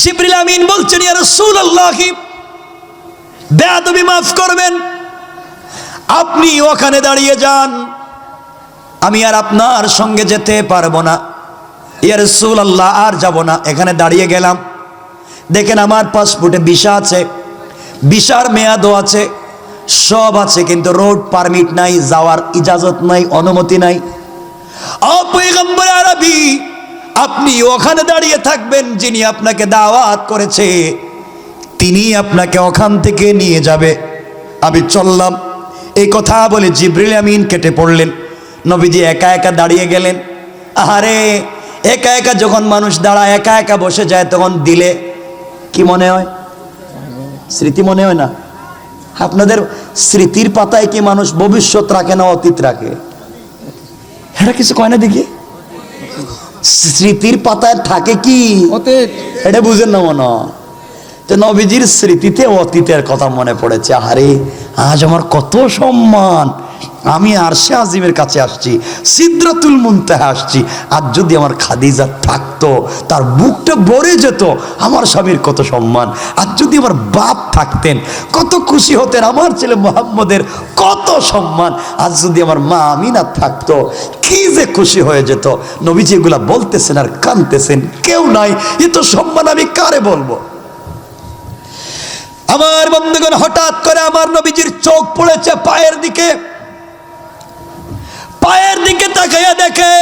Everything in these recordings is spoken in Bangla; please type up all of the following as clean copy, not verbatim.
জিবরিল আমিন বলছেন, ইয়া রাসূলুল্লাহ, বেয়াদবি মাফ করবেন, আপনি ওখানে দাঁড়িয়ে যান, আমি আর আপনার সঙ্গে যেতে পারবো না। ইয়া রাসূলুল্লাহ, আর যাব না। এখানে দাঁড়িয়ে গেলাম, দেখেন আমার পাসপোর্টে ভিসা আছে, ভিসার মেয়াদও আছে, সব আছে, কিন্তু রোড পারমিট নাই, যাওয়ার ইজাজত নাই, অনুমতি নাই। ও পয়গম্বর আরবি, আপনি ওখানে দাঁড়িয়ে থাকবেন, যিনি আপনাকে দাওয়াত করেছে তিনি আপনাকে ওখান থেকে নিয়ে যাবে। আমি চললাম। এই কথা বলে জিবরিল আমিন কেটে পড়লেন। নবীজি একা একা দাঁড়িয়ে গেলেন। আহারে, একা একা যখন মানুষ দাঁড়ায়, একা একা বসে যায়, তখন দিলে কি মনে হয়? স্মৃতি মনে হয় না? আপনাদের স্মৃতির পাতায় কি মানুষ ভবিষ্যৎ রাখে না অতীত রাখে? এটা কিছু কয় না দেখি। স্মৃতির পাতায় থাকে কি অতীত, এটা বুঝেন না মনে হয়। তো নবীজির স্মৃতিতে অতীতের কথা মনে পড়েছে। আরে, আজ আমার কত সম্মান, আমি আরশে আজিমের কাছে আসছি, সিদরাতুল মুনতাহা আসছি। আজ যদি আমার খাদিজা থাকতো, তার বুকটা ভরে যেত, আমার স্বামীর কত সম্মান। আজ যদি আমার বাপ থাকতেন, কত খুশি হতেন, আমার ছেলে মুহাম্মদের কত সম্মান। আজ যদি আমার মা আমিনা থাকতো, কি যে খুশি হয়ে যেত। নবীজি এগুলা বলতেছেন আর কাঁদতেছেন, কেউ নাই, এ তো সম্মান আমি কারে বলবো? আমার বন্ধুগণ, হঠাৎ করে আমার নবীজির চোখ পড়েছে পায়ের দিকে। পায়ের দিকে তাকাইয়া দেখে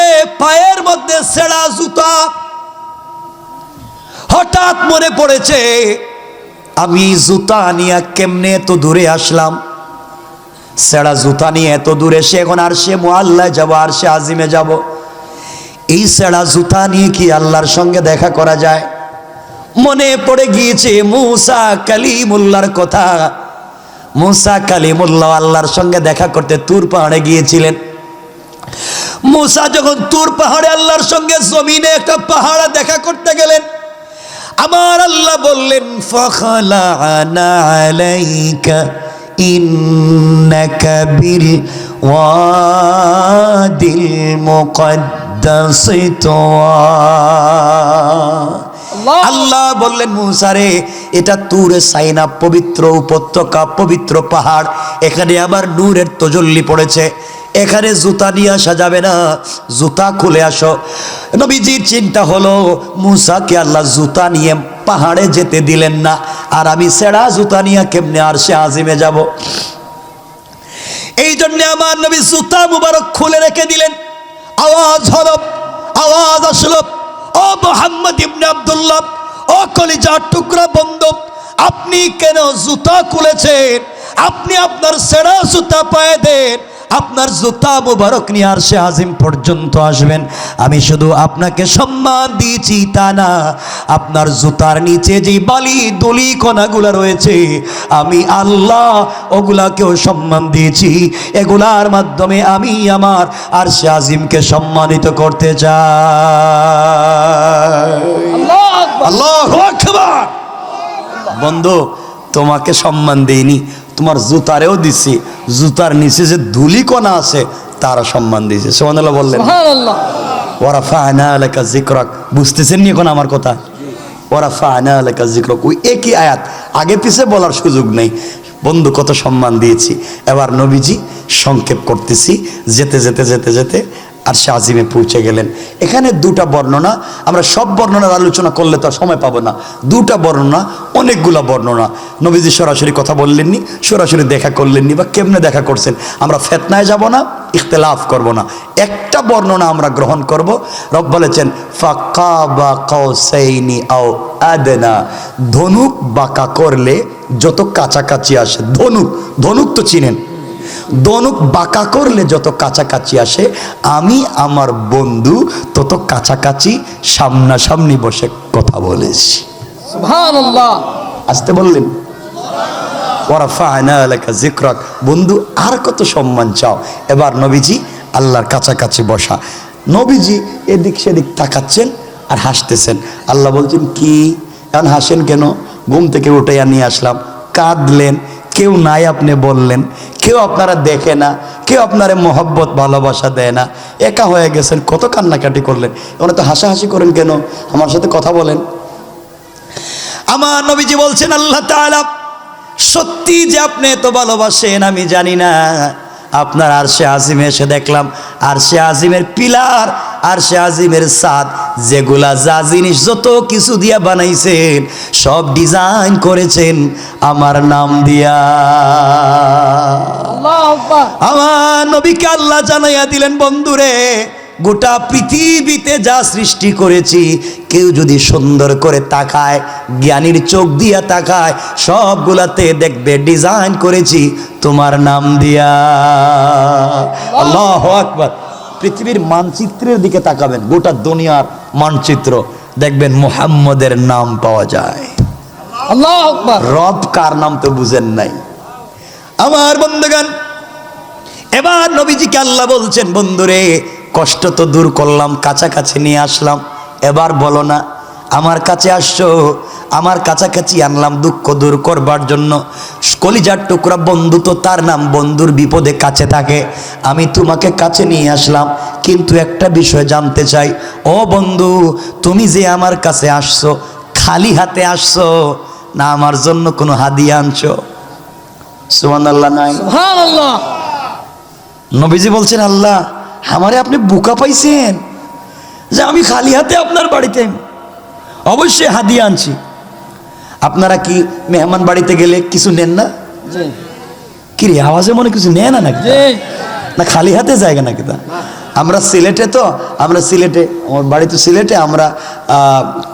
পায়ের মধ্যে ছেঁড়া জুতা। হঠাৎ মনে পড়েছে, আমি জুতা নিয়ে কেমনে এত দূরে আসলাম। ছেঁড়া জুতা নিয়ে এত দূরে এসে এখন আরশে মুআল্লায় যাব, আরশে আজিমে যাব। এই ছেঁড়া জুতা নিয়ে কি আল্লাহর সঙ্গে দেখা করা যায়? মনে পড়ে গিয়েছে মুসা কালিমুল্লাহর কথা। মুসা কালিমুল্লাহ আল্লাহর সঙ্গে দেখা করতে তুর পাহাড়ে গিয়েছিলেন। মুসা যখন তুর পাহাড়ে আল্লাহর সঙ্গে জমিনে একটা পাহাড়ে দেখা করতে গেলেন, আমার আল্লাহ বললেন, ফাখলা'না আলাইকা ইন্নাকা বিল ওয়াদিল মুকদ্দাসি তুওয়া। আল্লাহ বললেন, মুসা রে, এটা তুরে সাইনা, পবিত্র উপত্যকা, পবিত্র পাহাড়, এখানে আমার নূরের তজল্লি পড়েছে, এখানে জুতা নিয়ে আসা যাবে না, জুতা খুলে আসো। নবীজির চিন্তা হলো, মুসাকে আল্লাহ জুতা নিয়ে পাহাড়ে যেতে দিলেন না, আর আমি ছেঁড়া জুতা নিয়ে কেমনে আরশে আজিমে যাব? এই জন্য আমার নবী জুতা মুবারক খুলে রেখে দিলেন। আওয়াজ হলো, আওয়াজ আসলো, ও মুহাম্মদ ইবনে আব্দুল্লাহ, ও কলিজার টুকরা বন্ধু, আপনি কেন জুতা খুলেছেন? আপনি আপনার ছেঁড়া জুতা পায়ে দেন, আপনার জুতা মুবারক নিয়ে আরশে আজিম পর্যন্ত আসবেন। আমি শুধু আপনাকে সম্মান দিয়েছি তা না, আপনার জুতার নিচে যে বালি দলি কণাগুলা রয়েছে, আমি আল্লাহ ওগুলাকেও সম্মান দিয়েছি। এগুলার মাধ্যমে আমি আমার আরশে আজিমকে সম্মানিত করতে চাই। আল্লাহু আকবার। বন্ধু, তোমাকে সম্মান দেইনি, তোমার জুতারেও দিছি, জুতার নিচে যে ধুলিকণা আছে তারা সম্মান দিয়েছে। সুবহানাল্লাহ বললেন। সুবহানাল্লাহ। ওয়া রাফা'না লাকা যিকরাক। বুঝতেছেন নি এখন আমার কথা? ওয়া রাফা'না লাকা যিকরাক, ওই একই আয়াত, আগে পিছে বলার সুযোগ নেই। বন্ধু, কত সম্মান দিয়েছি। এবার নবীজি সংক্ষেপ করতেছি, যেতে যেতে যেতে যেতে আরশে আজিমে পৌঁছে গেলেন। এখানে দুটা বর্ণনা, আমরা সব বর্ণনার আলোচনা করলে তো সময় পাবো না। দুটা বর্ণনা, অনেকগুলা বর্ণনা। নবীজি সরাসরি কথা বললেননি, সরাসরি দেখা করলেননি, বা কেমনে দেখা করছেন। আমরা ফেতনায় যাব না, ইখতিলাফ করব না, একটা বর্ণনা আমরা গ্রহণ করব। রব বলেছেন, ফাকাবা কাউসাইনি আও আদনা, ধনুক বাঁকা করলে যত কাছাকাছি আসে, ধনুক, ধনুক তো চিনেন, ধনুক বাঁকা করলে যত কাছাকাছি আসে, আমি আমার বন্ধু তত কাছাকাছি সামনাসামনি বসে কথা বলেছি। সুবহানাল্লাহ। আসতে বললেন, ওয়া রাফা'না লাকা যিকরাক। বন্ধু, আর কত সম্মান চাও? এবার নবীজি আল্লাহর কাছাকাছি বসা। নবীজি এদিক সেদিক তাকাচ্ছেন আর হাসতেছেন। আল্লাহ বলছেন, কি এখন হাসেন কেন? ঘুম থেকে উঠাইয়া নিয়ে আসলাম। কাঁদলেন, কেউ নাই আপনি বললেন, কেউ আপনারা দেখে না, কেউ আপনারা মহব্বত ভালোবাসা দেয় না, একা হয়ে গেছেন, কত কান্নাকাটি করলেন, এখন তো হাসাহাসি করেন কেন? আমার সাথে কথা বলেন। আমার নবীজি বলছেন আল্লাহ তাআলা সত্যি যে আপনি এত ভালোবাসেন আমি জানি না, আপনার আরশে আজিমে এসে দেখলাম আরশে আজিমের পিলার, আরশে আজিমের ছাদ, যেগুলা যা জিনিস যত কিছু দিয়া বানাইছেন সব ডিজাইন করেছেন আমার নাম দিয়া। আল্লাহু আকবার। আমার নবীকে আল্লাহ জানাইয়া দিলেন, বন্ধুরে গোটা পৃথিবীতে যা সৃষ্টি করেছি কেউ যদি সুন্দর করে তাকায়, জ্ঞানীর চোখ দিয়া তাকায়, সবগুলাতে দেখবে ডিজাইন করেছি তোমার নাম দিয়া। আল্লাহু আকবার। পৃথিবীর মানচিত্রের দিকে তাকাবেন, গোটা দুনিয়ার মানচিত্র দেখবেন মুহাম্মদের নাম পাওয়া যায়। আল্লাহু আকবার। রব কার নাম তো বুঝেন নাই আমার বন্ধুগণ। এবার নবীজিকে আল্লাহ বলছেন, বন্ধুরে কষ্ট তো দূর করলাম, কাছাকাছি নিয়ে আসলাম, এবার বলো না আমার কাছে আসছো, আমার কাছাকাছি আনলাম দুঃখ দূর করবার জন্য। কলিজার টুকরা বন্ধু তো তার নাম, বন্ধুর বিপদে কাছে থাকে। আমি তোমাকে কাছে নিয়ে আসলাম, কিন্তু একটা বিষয় জানতে চাই, ও বন্ধু তুমি যে আমার কাছে আসছো খালি হাতে আসছো না আমার জন্য কোনো হাদিয়া আনছো? সুবহানাল্লাহ নাই? সুবহানাল্লাহ। নবীজি বলছেন, আল্লাহ আমারে আপনি বোকা পাইছেন যে আমি খালি হাতে আপনার বাড়িতে? অবশ্যই হাদিয়া আনছি। আপনারা কি মেহমান বাড়িতে গেলে কিছু নেন না? জি কি রে আওয়াজে মনে কিছু নেয় না নাকি? জি। না খালি হাতে জায়গা নাকি? তা আমরা সিলেটে, তো আমরা সিলেটে, আমার বাড়ি তো সিলেটে, আমরা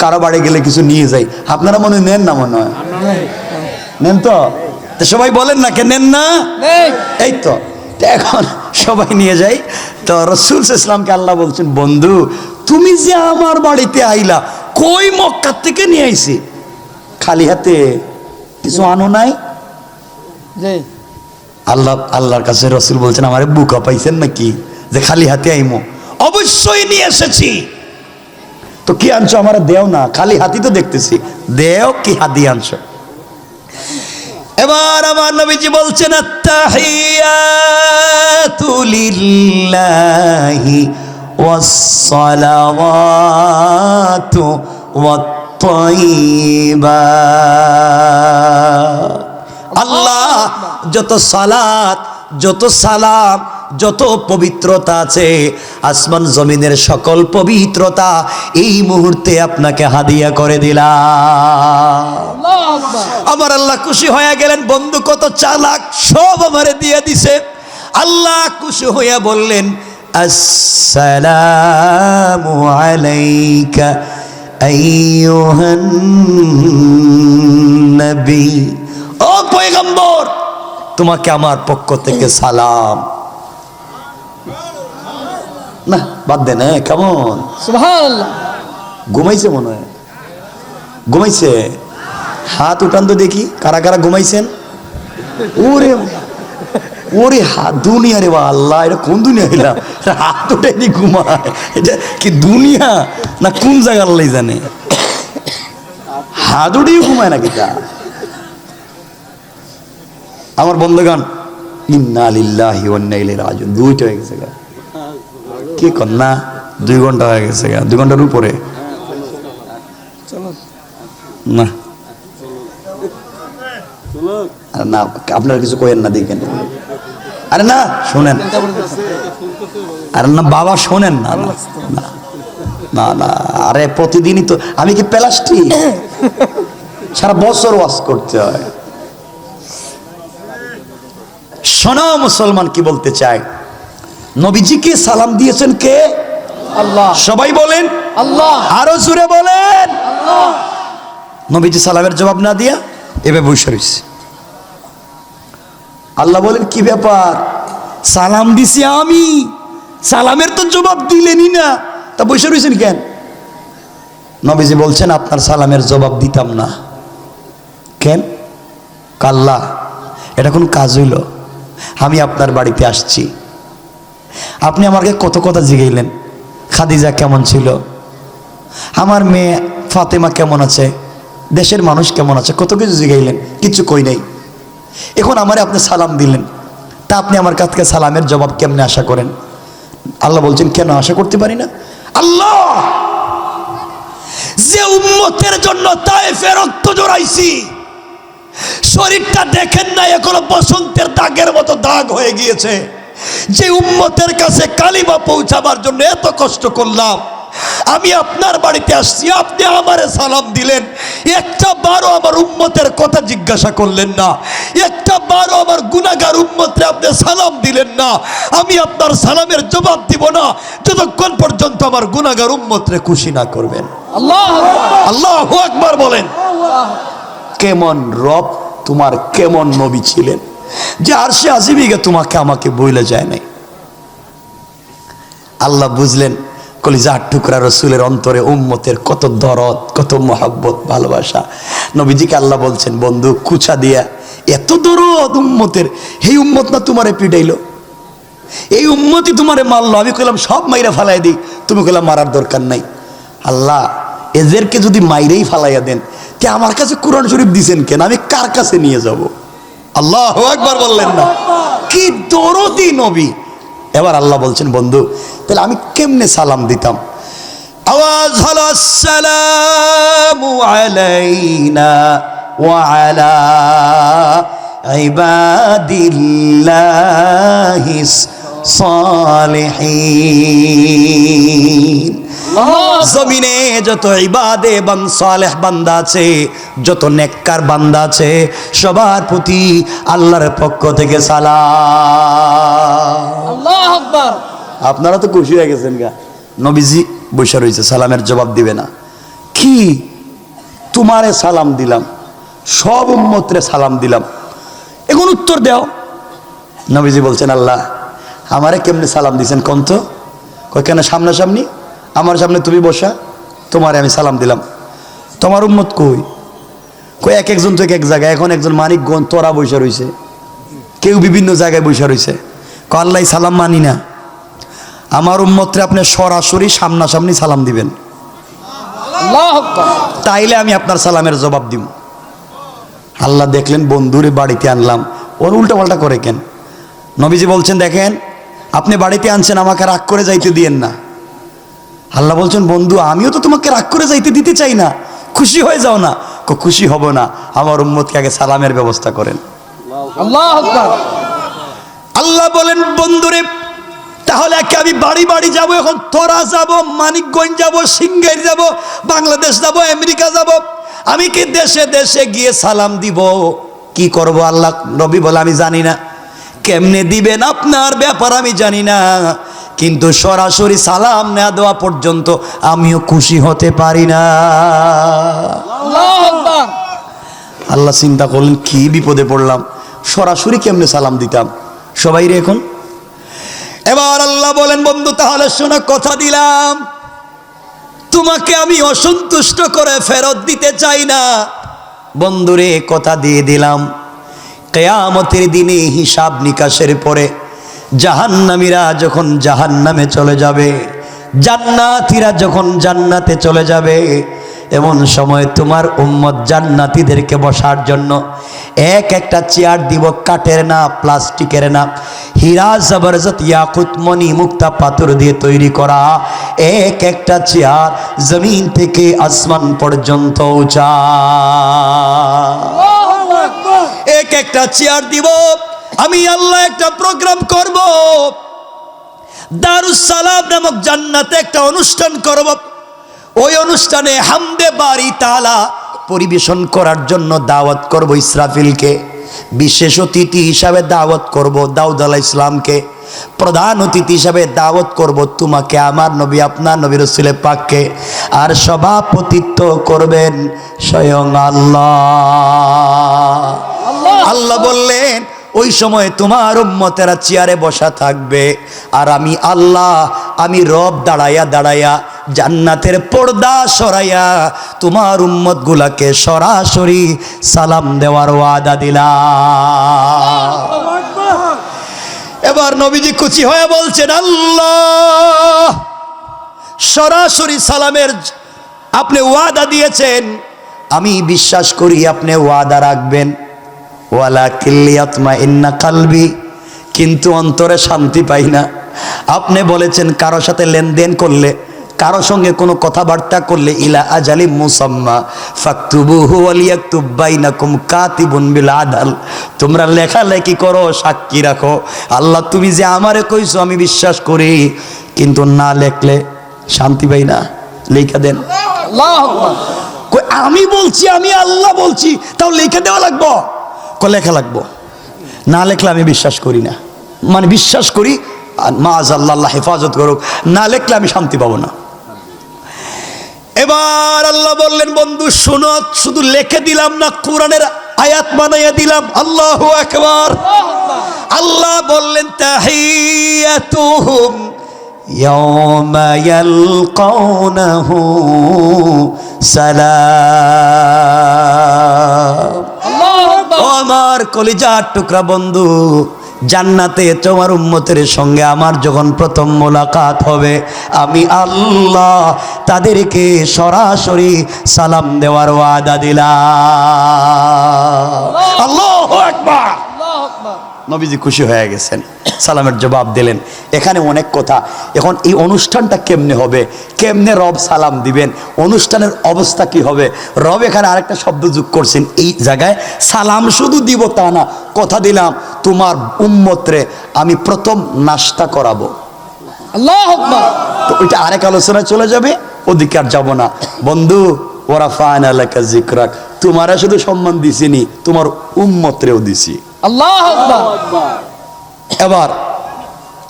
কারো বাড়ি গেলে কিছু নিয়ে যাই। আপনারা মনে হয় নেন না? মনে হয় নেন তো? তো সবাই বলেন না কে নেন না? নেই। এই তো এখন সবাই নিয়ে যাই। তো রাসূল সাল্লাল্লাহু আলাইহি ওয়াসাল্লামকে আল্লাহ বলছেন, বন্ধু তুমি যে আমার বাড়িতে আইলা, কই মক্কা থেকে নিয়ে আইছি, খালি হাতে কিছু আনো নাই? জি। আল্লাহর কাছে রাসূল বলছেন, আমারে বোকা পাইছেন নাকি যে খালি হাতে আইমো? অবশ্যই নিয়ে এসেছি। তো কি আনছো আমার দেও না, খালি হাতি তো দেখতেছি, দেও কি হাদি আনছো? এবার আমার নবীজি বলছেন, আত্তাহিয়াতু লিল্লাহি ওয়াস-সালাওয়াতু ওয়াত-তাইয়্যিবাত। আল্লাহ যত সালাত, যত সালাম, যত পবিত্রতা আছে, আসমান জমিনের সকল পবিত্রতা এই মুহূর্তে আপনাকে হাদিয়া করে দিলাম। আল্লাহু আকবার। আমার আল্লাহ খুশি হয়ে গেলেন, বন্ধু কত চালাক, সব আমারে দিয়ে দিছে। আল্লাহ খুশি হইয়া বললেন, আসসালামু আলাইকা আইয়ুহান নবী। ও পয়গম্বর তোমাকে আমার পক্ষ থেকে সালাম। না বাদ দেন, কেমন সুবহানাল্লাহ। ঘুমাইছে মনে হয়? ঘুমাইছে? হাত উঠান তো দেখি, কারা কারা ঘুমাইছেন? ওরে ওরে হাত, দুনিয়া রে বা আল্লাহ, এটা কোন দুনিয়া এলাম? হাত উঠে দি ঘুমায়, এটা কি দুনিয়া না কোন জায়গার লাই জানে? হাত উঠেই ঘুমায় নাকি তা? আমার বন্ধুগণ, ইন্না লিল্লাহি ওয়া ইন্না ইলাইহি রাজিউন। দুইটা হয়ে গেছে গা, কি কন্যা 2 ঘন্টা হয়ে গেছে গা, 2 ঘন্টার উপরে না। আরে না আপনারা কিছু কইেন না, দেখেন। আরে না শোনেন, আরে না বাবা শোনেন না, না না না, আরে প্রতিদিনই তো আমি কি প্লাস্টিক? সারা বছর ওয়াজ করতে হয়। শোনো মুসলমান, কি বলতে চাই, নবীজিকে সালাম দিয়েছেন কে? আল্লাহ। সবাই বলেন আল্লাহ। আরো জোরে বলেন। আল্লাহ। নবীজি সালামের জবাব না দিয়া এভাবে বসে রয়েছে। আল্লাহ বলেন, কি ব্যাপার, সালাম দিছি আমি, সালামের তো জবাব দিলেনই না, তা বসে রয়েছেন কেন? নবীজি বলছেন, আপনার সালামের জবাব দিতাম না কেন? কাল্লা এটা কোন কাজ হইল? আমি আপনার বাড়িতে আসছি, আপনি আমাকে কত কথা জিগাইলেন, খাদিজা কেমন ছিল, আমার মেয়ে ফাতেমা কেমন আছে, দেশের মানুষ কেমন আছে, কত কিছু জিগাইলেন, কিছু কই নাই। এখন আমারে আপনি সালাম দিলেন, তা আপনি আমার কাছ থেকে সালামের জবাব কেমনে আশা করেন? আল্লাহ বলছেন, কেন আশা করতে পারি না? আল্লাহ যে উম্মতের জন্য তায়েফে রক্ত জড়াইছি, শরীরটা দেখেন না এখনো বসন্তের দাগের মতো দাগ হয়ে গিয়েছে। যে উম্মতের কাছে কালিমা পৌঁছাবার জন্য এত কষ্ট করলাম, আমি আপনার বাড়িতে আসছি, আপনি আমারে সালাম দিলেন, একটা বারো আমার উম্মতের কথা জিজ্ঞাসা করলেন না, একটা বারো আমার গুনাহগার উম্মতরে আপনি সালাম দিলেন না। আমি আপনার সালামের জবাব দিব না যতক্ষণ পর্যন্ত আমার গুনাহগার উম্মতরে খুশি না করবেন। আল্লাহু আকবার। আল্লাহু আকবার বলেন। কেমন রব তোমার, কেমন নবী ছিলেন যে আরশে আজিমিকে তোমাকে আমাকে বইলে যায় নাই। আল্লাহ বুঝলেন কলিজার টুকরা রসুলের অন্তরে উম্মতের কত দরদ, কত মহব্বত, ভালোবাসা। নবীজিকে আল্লাহ বলছেন, বন্ধু কুচা দিয়া এত দরদ উম্মতের, এই উম্মত না তোমারে পিটাইলো, এই উম্মতই তোমারে মারলো। আমি কইলাম সব মাইরা ফালাই দিই, তুমি কইলাম মারার দরকার নাই। আল্লাহ এদেরকে যদি মাইরেই ফালাইয়া দেন, তে আমার কাছে কোরআন শরীফ দিছেন কেন, আমি কার কাছে নিয়ে যাব? আল্লাহু আকবার বললেন না? কি দরদি নবী। এবার আল্লাহ বলছেন, বন্ধু তাহলে আমি কেমনে সালাম দিতাম? আওয়াজ হলো আসসালামু আলাইনা ওয়া আলা ইবাদিল্লাহিস সালিহিন। জমিনে যত ইবাদে এবং সালেহ বান্দা আছে, যত নেককার বান্দা আছে, সবার প্রতি আল্লাহর পক্ষ থেকে সালাম। আল্লাহু আকবার। আপনারা তো খুশি হয়ে গেছেন গা। নবীজি বসে রয়েছে, সালামের জবাব দিবে না। কি তোমারে সালাম দিলাম, সব উম্মতরে সালাম দিলাম, এখন উত্তর দাও। নবীজি বলছেন, আল্লাহ আমারে কেমনে সালাম দিছেন কোন তো? কই কেন সামনাসামনি আমার সামনে তুমি বসা, তোমারে আমি সালাম দিলাম। তোমার উম্মত কই? কই এক একজন তো এক এক জায়গায়, এখন একজন মানিকগঞ্জ তোরা বসে রয়েছে, কেউ বিভিন্ন জায়গায় বসে রয়েছে। ক আল্লাহ সালাম মানি না, আমার উম্মতরে আপনি সরাসরি সামনাসামনি সালাম দিবেন, আল্লাহু আকবার। তাইলে আমি আপনার সালামের জবাব দিব। আল্লাহ দেখলেন বন্ধুরে বাড়িতে আনলাম, ওর উল্টা পাল্টা করে কেন? নবীজি বলছেন, দেখেন আপনি বাড়িতে আনছেন, আমাকে রাগ করে যাইতে দিয়েন না। আল্লাহ বলছেন, বন্ধু আমিও তো তোমাকে রাগ করে যাইতে দিতে চাই না, খুশি হয়ে যাও না। খুশি হব না, আমার উম্মতকে আগে সালামের ব্যবস্থা করেন। আল্লাহু আকবার। আল্লাহ বলেন, বন্ধুরে তাহলে একে আমি বাড়ি বাড়ি যাব, এখন তোরা যাব, মানিকগঞ্জ যাব, সিঙ্গাইর যাব, বাংলাদেশ যাব, আমেরিকা যাব, আমি কি দেশে দেশে গিয়ে সালাম দিব? কি করব? আল্লাহ নবী বলে, আমি জানি না কেমনে দিবেন, আপনার ব্যাপার আমি জানি না, কিন্তু সরাসরি সালাম না দেওয়া পর্যন্ত আমিও খুশি হতে পারি না। আল্লাহু আকবার। আল্লাহ চিন্তা করলেন, কি বিপদে পড়লাম, সরাসরি কেমনে সালাম দিতাম সবাই রে এখন। এবার আল্লাহ বলেন, বন্ধু তাহলে শোনা, কথা দিলাম তোমাকে আমি অসন্তুষ্ট করে ফেরত দিতে চাই না। বন্ধুরে কথা দিয়ে দিলাম, কিয়ামতের দিনে হিসাব নিকাশের পরে জাহান্নামীরা যখন জাহান্নামে চলে যাবে, জান্নাতীরা যখন জান্নাতে চলে যাবে, এমন সময় তোমার উম্মত জান্নাতীদেরকে বসার জন্য এক একটা চেয়ার দিব, কাঠের না, প্লাস্টিকের না, হীরা জবরদস্ত ইয়াকুত মণি মুক্তা পাথর দিয়ে তৈরি করা এক একটা চেয়ার, জমিন থেকে আসমান পর্যন্ত উঁচা এক একটা চেয়ার দিব। আমি আল্লাহ একটা প্রোগ্রাম করব, দারুস সালাম নামক জান্নাতে একটা অনুষ্ঠান করব। ওই অনুষ্ঠানে হামদে বারি তাআলা পরিবেশন করার জন্য দাওয়াত করব ইসরাফিলকে, বিশেষ অতিথি হিসাবে দাওয়াত করব দাউদ আলাইহিস সালামকে, প্রধান অতিথি হিসাবে দাওয়াত করব তোমাকে, আমার নবী আপনার নবী রাসূল পাককে, আর সভাপতিত্ব করবেন স্বয়ং আল্লাহ। আল্লাহ বললেন, ওই সময় তোমার উম্মতেরা চেয়ারে বসা থাকবে, আর আমি আল্লাহ, আমি রব দাঁড়াইয়া দাঁড়াইয়া জান্নাতের পর্দা সরাইয়া তোমার উম্মত গুলাকে সরাসরি সালাম দেওয়ার ওয়াদা দিলাম। এবার নবীজি খুশি হয়ে বলছেন, আল্লাহ সরাসরি সালামের আপনি ওয়াদা দিয়েছেন, আমি বিশ্বাস করি আপনি ওয়াদা রাখবেন। ওয়ালাকিন লিয়াতমাইন্না কালবি, কিন্তু অন্তরে শান্তি পাই না। আপনি বলেছেন কারো সাথে লেনদেন করলে, কারো সঙ্গে কোনো কথাবার্তা করলে ইলা আজালি মুসাম্মা ফাকতুবুহু ওয়ালিয়াকতুব বাইনাকুম কাতিবুন বিল আদাল, তোমরা লেখালেখি করো, সাক্ষী রাখো। আল্লাহ তুমি যে আমারে কইছো আমি বিশ্বাস করি, কিন্তু না লেখলে শান্তি পাই না, লেখা দেন। আল্লাহু আকবার। কই আমি বলছি, আমি আল্লাহ বলছি, তাও লেখা দেওয়া লাগবো? লেখা লাগবো, না লেখলে আমি বিশ্বাস করি না। মানে বিশ্বাস করি, মাআযাল্লাহ, আল্লাহ হেফাজত করুক, না লেখলে আমি শান্তি পাবো না। এবার আল্লাহ বললেন, বন্ধু শোনো, শুধু লিখে দিলাম না, কোরআনের আয়াত বানাইয়া দিলাম। আল্লাহু আকবার। আল্লাহ বললেন, তাহিয়াতুহুম ইয়াওমা ইয়ালকাউনাহু সালাম। আল্লাহু আকবার। ও আমার কলিজার টুকরা বন্ধু, জান্নাতে তোমার উম্মতের সঙ্গে আমার যখন প্রথম মোলাকাত হবে, আমি আল্লাহ তাদেরকে সরাসরি সালাম দেওয়ার ওয়াদা দিলাম। আল্লাহু আকবার। আল্লাহু আকবার। নবীজি খুশি হয়ে গেছেন, সালামের জবাব দিলেন। এখানে অনেক কথা। এখন এই অনুষ্ঠানটা কেমনে হবে, কেমনে রব সালাম দিবেন, অনুষ্ঠানের অবস্থা কি হবে? রব এখানে আরেকটা শব্দ যোগ করছেন এই জায়গায়, সালাম শুধু দিব তা না, কথা দিলাম তোমার উম্মতরে আমি প্রথম নাস্তা করাবো। আল্লাহু আকবার। তো ওইটা আরেক আলোচনায় চলে যাবে, ওদিকে আর যাবো না। বন্ধু, ওরা ফান আলাকা জিকরাক, তোমারা শুধু সম্মান দিছিনি, তোমার উম্মতরেও দিছি। আল্লাহু আকবার। এবার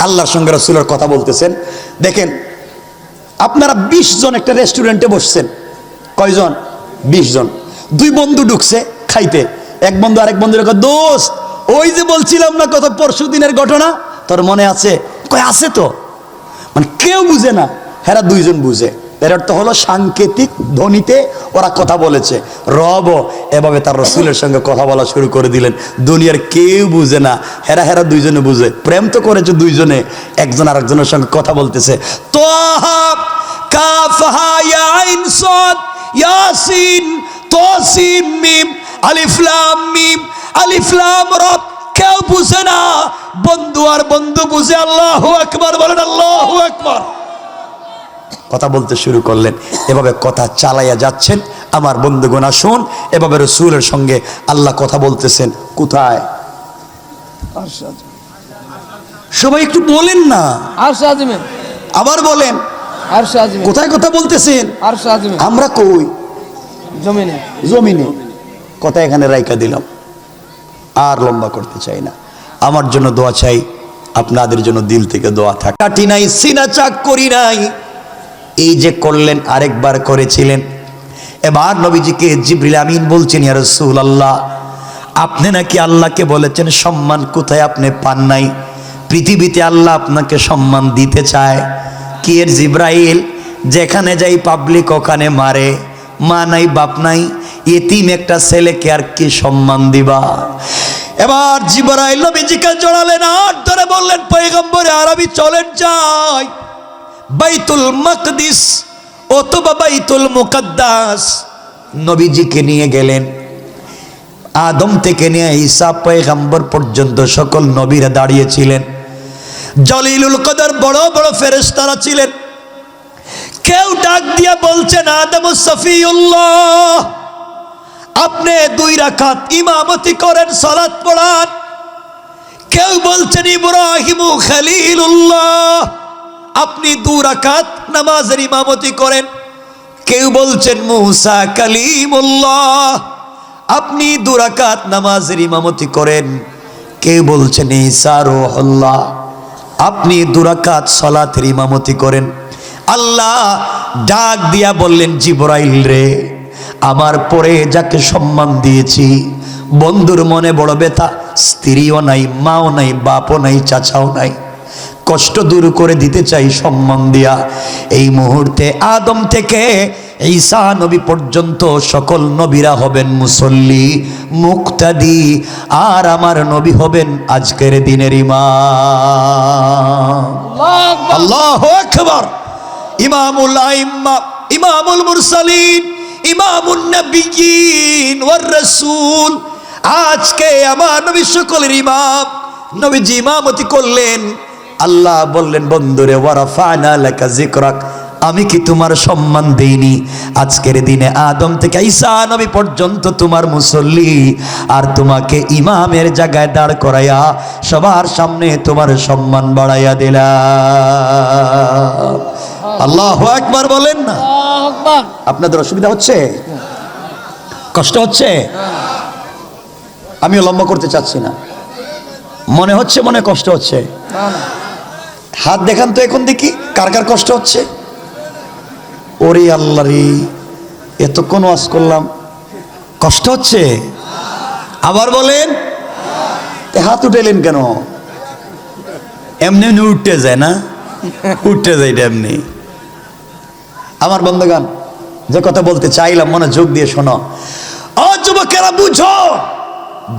আল্লাহর সঙ্গে রাসূলের কথা বলতেছেন। দেখেন, আপনারা 20 জন একটা রেস্টুরেন্টে বসছেন। কয়জন? 20 জন। দুই বন্ধু ঢুকছে খাইতে। এক বন্ধু আরেক বন্ধুর কাছে, দোস্ত ওই যে বলছিলাম না কত পরশু দিনের ঘটনা, তোর মনে আছে? কয় আছে তো। মানে কেউ বুঝে না, হেরা দুইজন বুঝে। এর অর্থ হলো সাংকেতিক ধ্বনিতে ওরা কথা বলেছে। রব এভাবে তার রাসূলের সঙ্গে কথা বলা শুরু করে দিলেন। দুনিয়ার কেউ বুঝে না, হেরা হেরা দুইজনে বুঝে। প্রেম তো করেছে দুইজনে, একজন আরেকজনের সঙ্গে কথা বলতেছে। তাহা কাফ হা ইয়া আইন সাদ ইয়াসিন তাসিম মিম আলিফ লাম মিম আলিফ লাম রা। কেউ বুঝে না, বন্ধু আর বন্ধু বুঝে। আল্লাহু আকবার বলেন, আল্লাহু আকবার। কথা বলতে শুরু করলেন। এভাবে কথা চালাইয়া যাচ্ছেন। আমার বন্ধুগণ আসুন, এভাবে রাসূলের সঙ্গে আল্লাহ কথা বলতেছেন। কোথায়? সবাই একটু বলেন না, আরশ আযমে। আবার বলেন, আরশ আযমে। কোথায় কথা বলতেছেন? আরশ আযমে। আমরা কই? জমিনে। জমিনে। কথা এখানে রাইকা দিলাম, আর লম্বা করতে চাই না। আমার জন্য দোয়া চাই, আপনাদের জন্য দিল থেকে দোয়া থাক। কাটি নাই, সিনা চাক করি নাই, এই যে করলেন আরেকবার করেছিলেন। এবার নবীজিকে জিবরিল আমিন বলছেন, ইয়া রাসূলুল্লাহ, আপনি নাকি আল্লাহকে বলেছেন সম্মান কোথায় আপনি পান নাই? পৃথিবীতে আল্লাহ আপনাকে সম্মান দিতে চায়। কি এর জিবরাইল, যেখানে যাই পাবলিক ওখানে মারে, মা নাই বাপ নাই, এতিম একটা ছেলেকে আর কি সম্মান দিবা? এবার জিবরাইল নবীজিকে জড়ালেন, আর ধরে বললেন, পয়গম্বরে আরবি চলেন যাই বাইতুল মাকদিস অথবা বাইতুল মুকাদ্দাস। নবীজিকে নিয়ে গেলেন। আদম থেকে নিয়ে ঈসা পয়গম্বর পর্যন্ত সকল নবীরা দাঁড়িয়েছিলেন। জলিলুল কদর বড় বড় ফেরেশতারা ছিলেন। কেউ ডাক দিয়া বলছেন, আদম সফিউল্লাহ, আপনি 2 রাকাত ইমামতি করেন, সালাত পড়ান। কেউ বলছেন, ইব্রাহিমু খলিলুল্লাহ, আপনি 2 রাকাত নামাজের ইমামতি করেন। কেউ বলছেন, মুসা কালিমুল্লাহ, আপনি 2 রাকাত নামাজের ইমামতি করেন। কেউ বলছেন, ঈসা রূহুল্লাহ, আপনি 2 রাকাত সালাতের ইমামতি করেন। আল্লাহ ডাক দিয়া বললেন, জিবরাইল রে, আমার পরে যাকে সম্মান দিয়েছি, বন্ধুর মনে বড় ব্যথা, স্ত্রীও নাই, মাও নাই, বাপও নাই, চাচাও নাই, কষ্ট দূর করে দিতে চাই সম্মান দিয়া। এই মুহূর্তে আদম থেকে ঈসা নবী পর্যন্ত সকল নবীরা হবেন মুসল্লি, মুক্তাদি, আর আমার নবী হবেন আজকের দিনের ইমাম। আল্লাহু আকবার। ইমামুল আইম্মা, ইমামুল মুরসালিন, ইমামুন নবিয়্যিন ওয়ার রাসূল। আজকে আমার নবী সকলের ইমাম। নবীজি ইমামতি করলেন। আল্লাহ বললেন, বন্ধুরে, ওয়ারাফানা লাকা যিকরাক, আমি কি তোমার সম্মান দেইনি? আজকের দিনে আদম থেকে ঈসা নবী পর্যন্ত তোমার মুসল্লি, আর তোমাকে ইমামের জায়গায় দাঁড় করাইয়া সবার সামনে তোমার সম্মান বাড়াইয়া দিলাম। আল্লাহু আকবার বলেন না। আল্লাহু আকবার। আপনাদের অসুবিধা হচ্ছে? কষ্ট হচ্ছে? আমিও লম্বা করতে চাচ্ছি না। মনে হচ্ছে মনে কষ্ট হচ্ছে? না না, হাত দেখান তো এখন দেখি কার কার কষ্ট হচ্ছে। ওরে আল্লাহ রে, এতক্ষণ ওয়াজ করলাম, কষ্ট হচ্ছে? আবার বলেন। হাত উঠেলেন কেন? এমনি এমনি উঠতে যায় না? উঠতে যায় এটা এমনি। আমার বন্ধুগণ, যে কথা বলতে চাইলাম মনোযোগ দিয়ে শোনো। ও যুবকেরা বুঝো,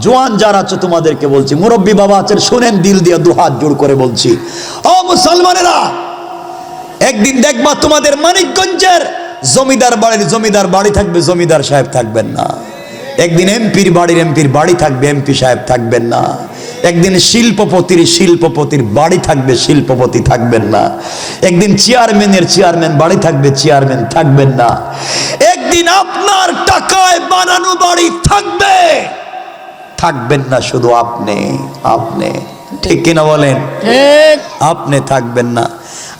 জোয়ান যারা আছো তোমাদেরকে বলছি, মুরব্বী বাবা আছেন শুনেন, দিল দিয়ে দুহাত জোড় করে বলছি, ও মুসলমানেরা, একদিন দেখবা তোমাদের মানিকগঞ্জের জমিদার বাড়ি থাকবে, জমিদার সাহেব থাকবেন না। একদিন এমপির বাড়ি থাকবে, এমপি সাহেব থাকবেন না। একদিন শিল্পপতির বাড়ি থাকবে, শিল্পপতি থাকবেন না। একদিন চেয়ারম্যান বাড়ি থাকবে, চেয়ারম্যান থাকবেন না। একদিন আপনার টাকায় বানানো বাড়ি থাকবেন না শুধু আপনি। ঠিক কিনা বলেন? ঠিক। আপনি থাকবেন না।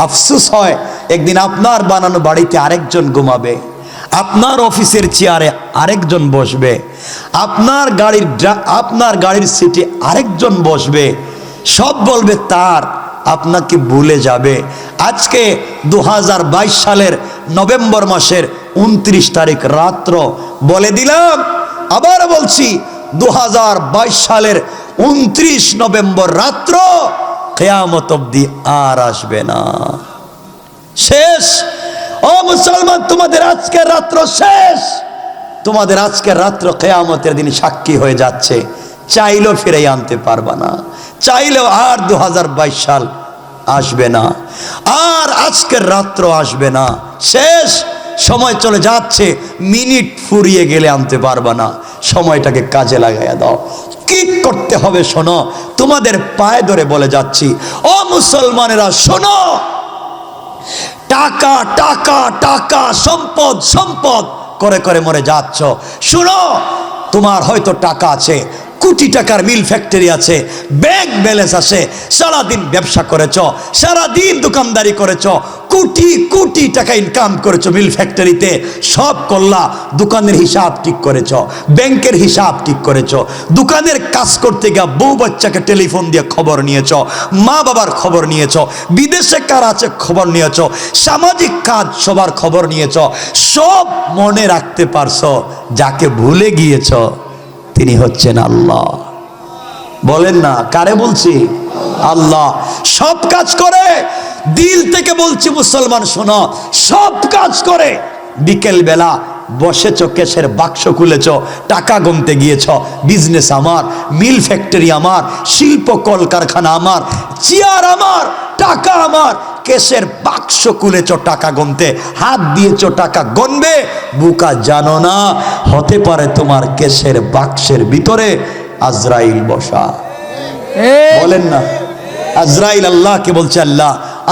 আফসোস হয়, একদিন আপনার বানানো বাড়িতে আরেকজন ঘুমাবে, আপনার অফিসের চেয়ারে আরেকজন বসবে, আপনার গাড়ির সিটে আরেকজন বসবে, সব বলবে তার, আপনাকে ভুলে যাবে। আজকে 2022 সালের নভেম্বর মাসের 29 তারিখ রাত্র, বলে দিলাম, আবার বলছি, 2022 সালের 29 নভেম্বর রাত্র কিয়ামত অবধি আর আসবে না। শেষ। ও মুসলমান, তোমাদের আজকের রাত্র শেষ। তোমাদের আজকের রাত্র কিয়ামতের দিন সাক্ষী হয়ে যাচ্ছে। চাইলেও ফিরে আনতে পারবা না, চাইলেও আর 2022 সাল আসবে না, আর আজকের রাত্র আসবে না। শেষ। সময় চলে যাচ্ছে, মিনিট ফুরিয়ে গেলে আনতে পারবা না। সময়টাকে কাজে লাগাইয়া দাও। কি করতে হবে শোনো, তোমাদের পায়ে ধরে বলে যাচ্ছি, ও মুসলমানেরা শোনো, টাকা টাকা টাকা, সম্পদ সম্পদ করে করে মরে যাচ্ছ। শুনো, তোমার হয়তো টাকা আছে, কোটি টাকার মিল ফ্যাক্টরি আছে, ব্যাংক ব্যালেন্স আছে, সারাদিন ব্যবসা করেছ, সারাদিন দোকানদারি করেছ, কোটি কোটি টাকা ইনকাম করেছ মিল ফ্যাক্টরিতে, সব করলা। দোকানের হিসাব ঠিক করেছ, ব্যাংকের হিসাব ঠিক করেছ, দোকানের কাজ করতে গিয়ে বউ বাচ্চাকে টেলিফোন দিয়ে খবর নিয়েছ, মা বাবার খবর নিয়েছ, বিদেশে কার আছে খবর নিয়েছ, সামাজিক কাজ সবার খবর নিয়েছ, সব মনে রাখতে পারছো। যাকে ভুলে গিয়েছ তিনি হচ্ছেন আল্লাহ। বলেন না, কারে বলছি? আল্লাহ। সব কাজ করে, দিল থেকে বলছি মুসলমান শোনো, সব কাজ করে। বিকেল বেলা বসেছ, কেশের বাক্স খুলেছ, টাকা গুনতে গিয়েছ, বিজনেস আমার, মিল ফ্যাক্টরি আমার, শিল্প কলকারখানা আমার, চেয়ার আমার, টাকা আমার, কেশের বাক্স খুলেছ টাকা গুনতে, হাত দিয়েছ টাকা গনবে। বুকা জানো না, হতে পারে তোমার কেশের বাক্সের ভিতরে আজরাইল বসা। বলেন না, আজরাইল আল্লাহকে বলছে, আল্লাহ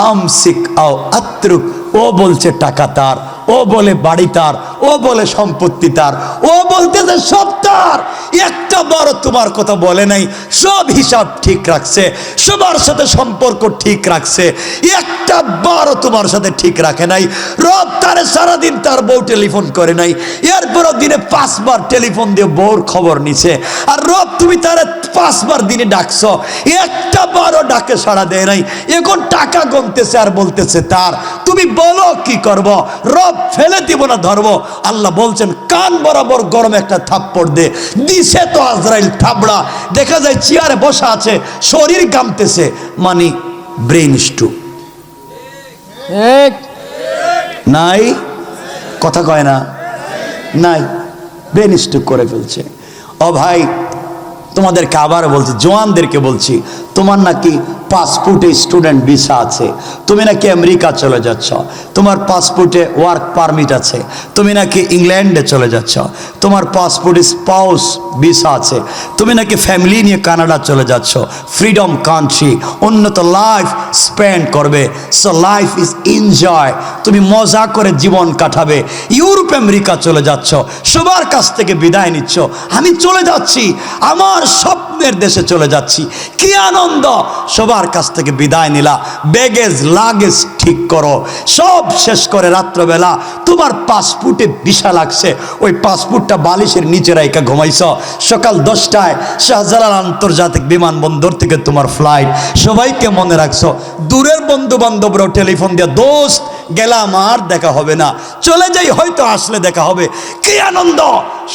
আমসিক আও আত্রুক। ও বলছে টাকা তার, ও বলে বাড়ি তার, ও বলে সম্পত্তি তার, ও বলতেছে সব তার। একটা বড় তোমার কথা বলে নাই, সব হিসাব ঠিক রাখছে, সবার সাথে সম্পর্ক ঠিক রাখছে, একটা বড় তোমার সাথে ঠিক রাখে নাই। রব তারে সারাদিন তার বউ টেলিফোন করে নাই, এরপরও দিনে 5 বার টেলিফোন দিয়ে বউর খবর নিছে। আর রব তুমি তারে 5 বার দিনে ডাকছ, একটা বারও ডাকে সাড়া দেয় নাই। এখন টাকা গুনতেছে আর বলতেছে তার। তুমি বলো কি করব? রব ফেলে দিব না ধরবো? আল্লাহ বলছেন কান বরাবর গরম একটা থাপ্পড় দে। দিছে তো আজরাইল থাবড়া। দেখা যায় চেয়ারে বসা আছে, শরীর কাঁপতেছে, মানে ব্রেইন স্ট্রোক। নাই কথা কয় না, নাই, ব্রেইন স্ট্রোক করে ফেলছে। ও ভাই, তোমাদেরকে আবার বলছি, জওয়ানদেরকে বলছি, তোমার নাকি পাসপোর্টে স্টুডেন্ট ভিসা আছে, তুমি নাকি আমেরিকা চলে যাচ্ছ, তোমার পাসপোর্টে ওয়ার্ক পারমিট আছে, তুমি নাকি ইংল্যান্ডে চলে যাচ্ছ, তোমার পাসপোর্টে স্পাউস ভিসা আছে, তুমি নাকি ফ্যামিলি নিয়ে কানাডা চলে যাচ্ছ, ফ্রিডম কান্ট্রি, উন্নত লাইফ স্পেন্ড করবে। সো লাইফ ইজ এনজয়, তুমি মজা করে জীবন কাটাবে। ইউরোপ আমেরিকা চলে যাচ্ছ, সবার কাছ থেকে বিদায় নিচ্ছ, আমি চলে যাচ্ছি, আমার স্বপ্নের দেশে চলে যাচ্ছি, কি আনন্দ। সবার কাছ থেকে বিদায় নিলা, ব্যাগেজ লাগেজ ঠিক করো, সব শেষ করে রাত্রবেলা তোমার পাসপোর্টে ভিসা লাগছে, ওই পাসপোর্টটা বালিশের নিচে রাইখা ঘুমাইছ। সকাল 10টায় শাহজালাল আন্তর্জাতিক বিমানবন্দর থেকে তোমার ফ্লাইট, সবাইকে মনে রাখছো। দূরের বন্ধু বান্ধবরাও টেলিফোন দিয়ে, দোস্ত গেলাম আর দেখা হবে না, চলে যাই, হয়তো আসলে দেখা হবে, কি আনন্দ।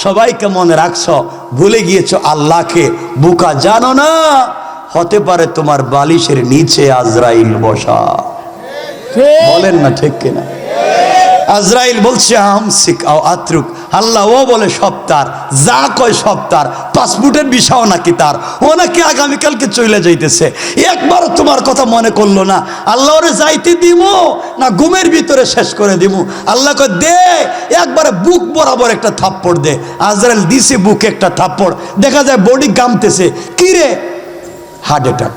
সবাইকে মনে রাখছো, ভুলে গিয়েছো আল্লাহকে। বুকা জানো না, হতে পারে তোমার বালিশের নিচে আজরাইল বসা। বলেন না ঠিক কিনা? আজরাইল বলছে হামসিক আও আত্রুক, আল্লাহ ও বলে সব তার, যা কয় সব তার, পাসপোর্টের বিষাও নাকি তার, ও নাকি আগামীকালকে চলে যাইতেছে, একবারও তোমার কথা মনে করলো না। আল্লাহ ওরে যাইতে দিব না ঘুমের ভিতরে শেষ করে দিব? আল্লাহ কয় দে, একবারে বুক বরাবর একটা থাপ্পড় দে। আজরাইল দিছে বুকে একটা থাপ্পড়, দেখা যায় বডি গামতেছে, কি রে? Heart attack.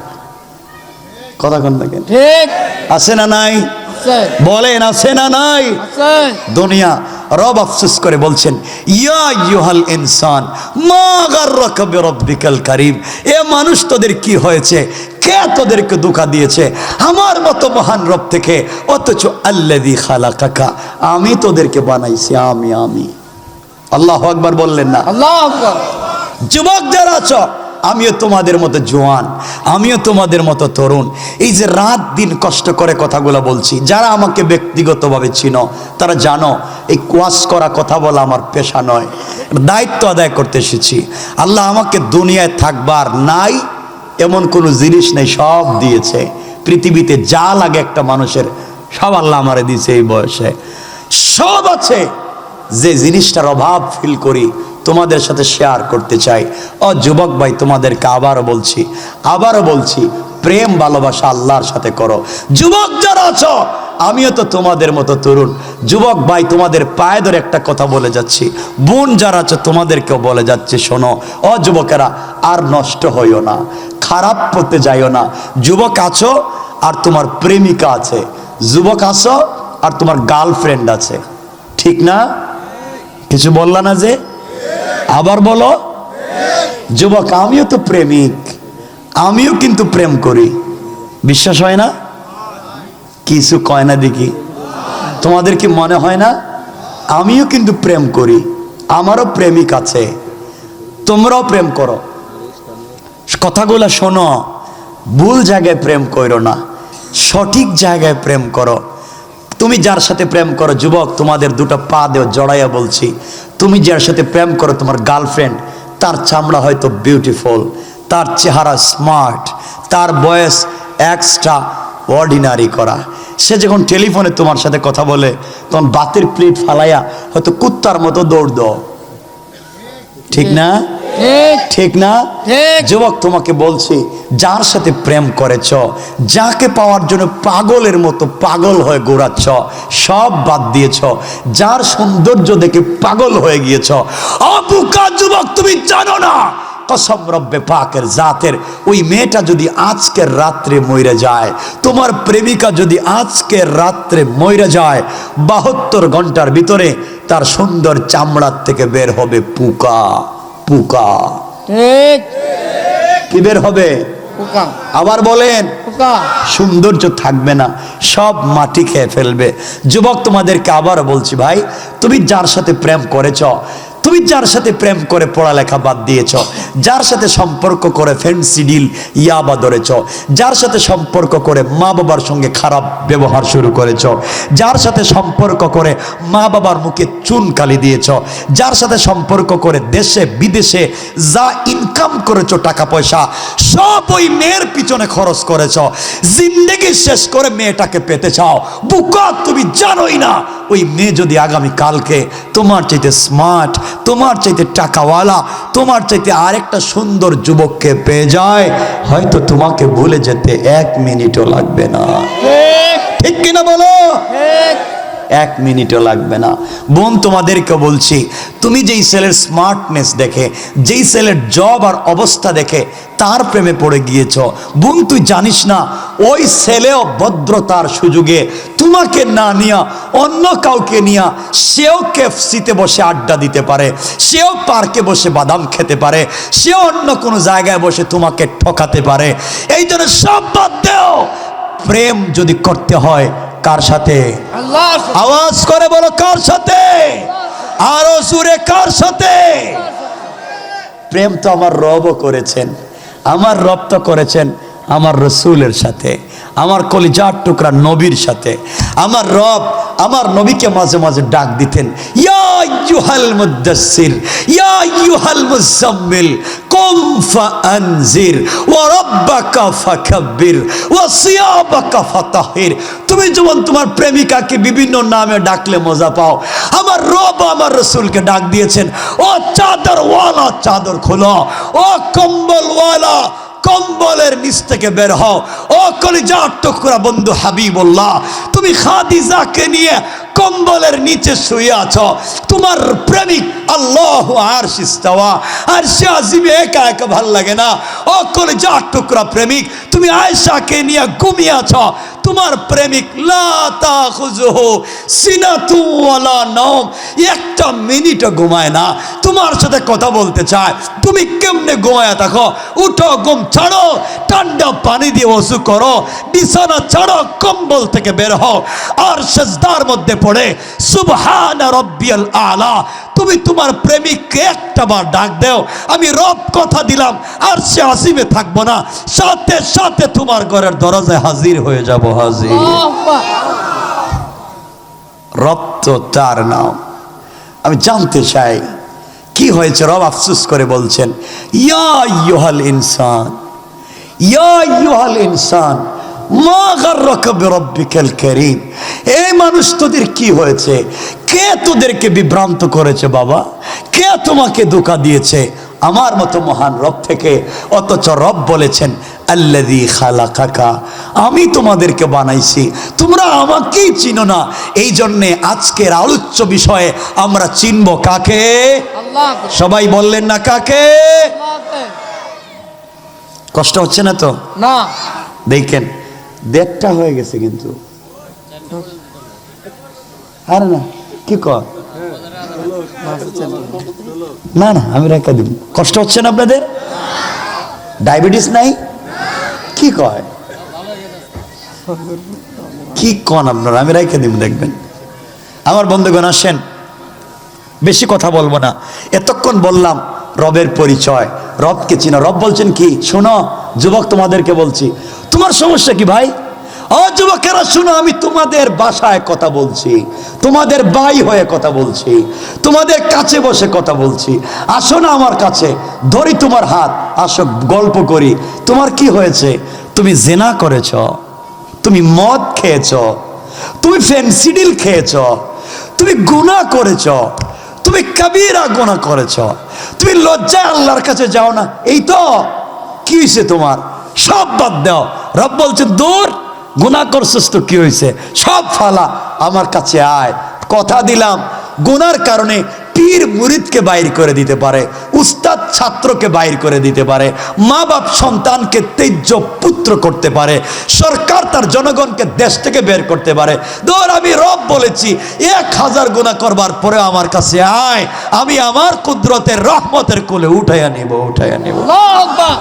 কথা কন না কেন? ঠিক আছে না নাই? আছে বলেন আছে না নাই? আছে। দুনিয়া রব আফসোস করে বলছেন, ইয়া ইউহাল ইনসান মা গাররাকা বিরাব্বিকাল কারীম, এ মানুষ তোদের কি হয়েছে, কে তোদেরকে ধোঁকা দিয়েছে আমার মতো মহান রব থেকে? অথচ আল্লাযী খালাকাকা, আমি তোদেরকে বানাইছি, আমি। আল্লাহু আকবার বললেন না? আল্লাহু আকবার। যুবক যারা আছো, আমিও তোমাদের মতো জোয়ান, আমিও তোমাদের মতো তরুণ। এই যে রাত দিন কষ্ট করে কথাগুলো বলছি, যারা আমাকে ব্যক্তিগতভাবে চিনো তারা জানো এই ওয়াজ করা, কথা বলা আমার পেশা নয়, দায়িত্ব আদায় করতে এসেছি। আল্লাহ আমাকে দুনিয়ায় থাকবার নাই এমন কোনো জিনিস নেই, সব দিয়েছে। পৃথিবীতে যা লাগে একটা মানুষের, সব আল্লাহ আমারে দিয়েছে। এই বয়সে সব আছে, যে জিনিসটার অভাব ফিল করি তোমাদের সাথে শেয়ার করতে চাই। ও যুবক ভাই, তোমাদেরকে আবারও বলছি, প্রেম ভালোবাসা আল্লাহর সাথে করো। যুবক যারা আছো, আমিও তো তোমাদের মতো তরুণ। যুবক ভাই, তোমাদের পায়ে ধরে একটা কথা বলে যাচ্ছি, বোন যারা আছো তোমাদেরকেও বলে যাচ্ছি, শোনো। ও যুবকেরা, আর নষ্ট হইও না, খারাপ পথে যাইও না। যুবক আছো আর তোমার প্রেমিকা আছে, যুবক আছো আর তোমার গার্লফ্রেন্ড আছে, ঠিক না? কিছু বললা না যে? আবার বলো। যুবক, আমিও তো প্রেমিক, আমিও কিন্তু প্রেম করি, বিশ্বাস হয় না? কিছু কয় না দেখি, তোমাদের কি মনে হয় না? আমিও কিন্তু প্রেম করি, আমারও প্রেমিক আছে, তোমরাও প্রেম করো। কথাগুলো শোনো, ভুল জায়গায় প্রেম করো না, সঠিক জায়গায় প্রেম করো। তুমি যার সাথে প্রেম করো, যুবক তোমাদের দুটো পা দেও জড়াইয়া বলছি, তুমি যার সাথে প্রেম করো, তোমার গার্লফ্রেন্ড, তার চামড়া হয়তো বিউটিফুল, তার চেহারা স্মার্ট, তার বয়স এক্সট্রা অর্ডিনারি করা। সে যখন টেলিফোনে তোমার সাথে কথা বলে, তখন বাতের প্লেট ফালাইয়া হয়তো কুত্তার মতো দৌড় দাও, ঠিক না? ঠিক না? যুবক তোমাকে বলছি, যার সাথে প্রেম করেছ, যাকে পাওয়ার জন্য পাগলের মতো পাগল হয়ে ঘোরাচ্ছ, সব বাদ দিয়েছ, যার সৌন্দর্য দেখে পাগল হয়ে গিয়েছ, অবুকা যুবক, তুমি জানো না কসম রব্বে পাকের জাতের, ওই মেয়েটা যদি আজকের রাত্রে মইরা যায়, তোমার প্রেমিকা যদি আজকের রাত্রে মইরা যায়, 72 ঘন্টার ভিতরে তার সুন্দর চামড়ার থেকে বের হবে পোকা। পোকা ঠিক কি বের হবে? পোকা। আবার বলেন, পোকা। সৌন্দর্য থাকবে না, সব মাটি খেয়ে ফেলবে। যুবক তোমাদেরকে আবার বলছি, ভাই তুমি যার সাথে প্রেম করেছ, তুমি যার সাথে প্রেম করে পড়ালেখা বাদ দিয়েছ, যার সাথে সম্পর্ক করে ফেন্সিডিল ইয়াবা ধরেছ, যার সাথে সম্পর্ক করে মা বাবার সঙ্গে খারাপ ব্যবহার শুরু করেছ, যার সাথে সম্পর্ক করে মা বাবার মুখে চুনকালি দিয়েছ, যার সাথে সম্পর্ক করে দেশে বিদেশে যা ইনকাম করেছ টাকা পয়সা, সব ওই মেয়ের পিছনে খরচ করেছ, জিন্দেগি শেষ করে মেয়েটাকে পেতে চাও। বুকা, তুমি জানোই না ওই মেয়ে যদি আগামী কালকে তোমার চাইতে স্মার্ট, তোমার চাইতে টাকাওয়ালা, তোমার চাইতে আরেক আরেকটা সুন্দর যুবককে পেয়ে যায়, হয়তো তোমাকে ভুলে যেতে 1 মিনিটও লাগবে না। ঠিক কিনা বলো? 1 মিনিটও লাগবে না। বোন, তোমাদেরকে বলছি, তুমি যেই ছেলের স্মার্টনেস দেখে, যেই ছেলের জব আর অবস্থা দেখে তার প্রেমে পড়ে গিয়েছ, বোন তুই জানিস না ওই ছেলেও ভদ্রতার সুযোগে তোমাকে না নিয়া অন্য কাউকে নিয়া সেও কেএফসিতে বসে আড্ডা দিতে পারে, সেও পার্কে বসে বাদাম খেতে পারে, সেও অন্য কোনো জায়গায় বসে তোমাকে ঠকাতে পারে। এই জন্য সব বাদ দেও। প্রেম যদি করতে হয় কার সাথে? আল্লাহ। আওয়াজ করে বলো, কার সাথে? আরো জোরে, কার সাথে? প্রেম তো আমার রবও করেছেন, আমার রব তো করেছেন আমার রসুলের সাথে, আমার কলিজার টুকরা নবীর সাথে। আমার রব আমার নবীকে মাঝে মাঝে ডাক দিতেন, ইয়া আইয়ুহাল মুদাসসির, ইয়া আইয়ুহাল মুজাম্মিল, কুম ফাআনজির ওয়া রাব্বাকা ফাকাব্বির ওয়া সিয়াবাকা ফাতাহির। তুমি যেমন তোমার প্রেমিকাকে বিভিন্ন নামে ডাকলে মজা পাও, আমার রব আমার রসুলকে ডাক দিয়েছেন, ও চাদরওয়ালা চাদর খোলো, ও কম্বলওয়ালা কম্বলের নিচ থেকে বের হও, ও কলিজার টুকরা বন্ধু হাবিবুল্লাহ, তুমি খাদিজাকে নিয়ে কম্বলের নিচে শুয়ে আছো। তোমার প্রেমিক আল্লাহ আরশ ইস্তাওয়া, আরশে আজিমে একা একা ভাল লাগে না। ও কলিজার টুকরা প্রেমিক, তুমি আয়েশাকে নিয়ে ঘুমিয়ে আছো। তোমার প্রেমিক লা তাখুযুহু সিনাতু ওয়ালা নাওম, একটা মিনিটও ঘুমায় না, তোমার সাথে কথা বলতে চায়। তুমি কেমনে ঘুমায়া থাকো? উঠো, ঘুম ছাড়ো, ঠান্ডা পানি দিয়ে ওযু করো, বিছানা ছাড়ো, কম্বল থেকে বের হও, আর সিজদার মধ্যে পড়ে সুবহান রাব্বিয়াল আলা তুমি তোমার প্রেমিককে একটা বার ডাক দাও, আমি রব কথা দিলাম আর সে আসিমে থাকবো না, সাথে সাথে তোমার ঘরের দরজায় হাজির হয়ে যাব। হাজির। রব তো তার নাম। আমি জানতে চাই কি হয়েছে। রব আফসোস করে বলছেন, ইয়া আইয়ুহাল ইনসান, ইয়া আইয়ুহাল ইনসান মা গাররাকা বিরাব্বিকাল কারীম। এই মানুষ, তোদের কি হয়েছে? কে তোদেরকে বিভ্রান্ত করেছে বাবা? কে তোমাকে ধোঁকা দিয়েছে আমার মতো মহান রব থেকে? অথচ রব বলেছেন আল্লাযী খালাকাকা, আমি তোমাদেরকে বানাইছি, তোমরা আমাকেই চিনো না। এই জন্যে আজকের আলোচ্য বিষয়ে আমরা চিনব কাকে? আল্লাহ। সবাই বললেন না কাকে? কষ্ট হচ্ছে না তো? না। দেখেন 1:30 হয়ে গেছে কিন্তু। আরে না, কি কর? না না, আমি রেখে দিব। কষ্ট হচ্ছে না আপনাদের? ডায়াবেটিস নাই? কি কয়? কি কন আপনারা? আমি রেখে দিব, দেখবেন। আমার বন্ধুগণ আসেন, বেশি কথা বলবো না। এতক্ষণ বললাম রবের পরিচয়, রবকে চিনো। রব বলছেন কি? শোনো যুবক, তোমাদেরকে বলছি, তোমার সমস্যা কি ভাই? ও যুবকেরা শুনো, আমি তোমাদের বাসায় কথা বলছি, তোমাদের ভাই হয়ে কথা বলছি, তোমাদের কাছে বসে কথা বলছি। আসো না আমার কাছে, ধরি তোমার হাত, আসো গল্প করি। তোমার কি হয়েছে? তুমি জেনা করেছ, তুমি মদ খেয়েছ, তুমি ফেনসিডিল খেয়েছ, তুমি গুনাহ করেছ, তুমি কবিরা গুনাহ করেছ, তুমি লজ্জায় আল্লাহর কাছে যাও না। এই তো কি হয়েছে তোমার? সব বাদ দাও। রব বলছেন দূর, গুনাহ করছিস তো কি হয়েছে? সব ফালা, আমার কাছে আয়। কথা দিলাম, গুনার কারণে পীর মুরিদকে বাইর করে দিতে পারে, উস্তাদ ছাত্রকে বাইর করে দিতে পারে, মা বাপ সন্তানকে তেজ্য পুত্র করতে পারে, সরকার তার জনগণকে দেশ থেকে বের করতে পারে। ধর, আমি রব বলেছি 1000 গুনাহ করবার পরে আমার কাছে আয়, আমি আমার কুদরতের রহমতের কোলে উঠাইয়া নিব, উঠাইয়া নিব। আল্লাহু আকবার।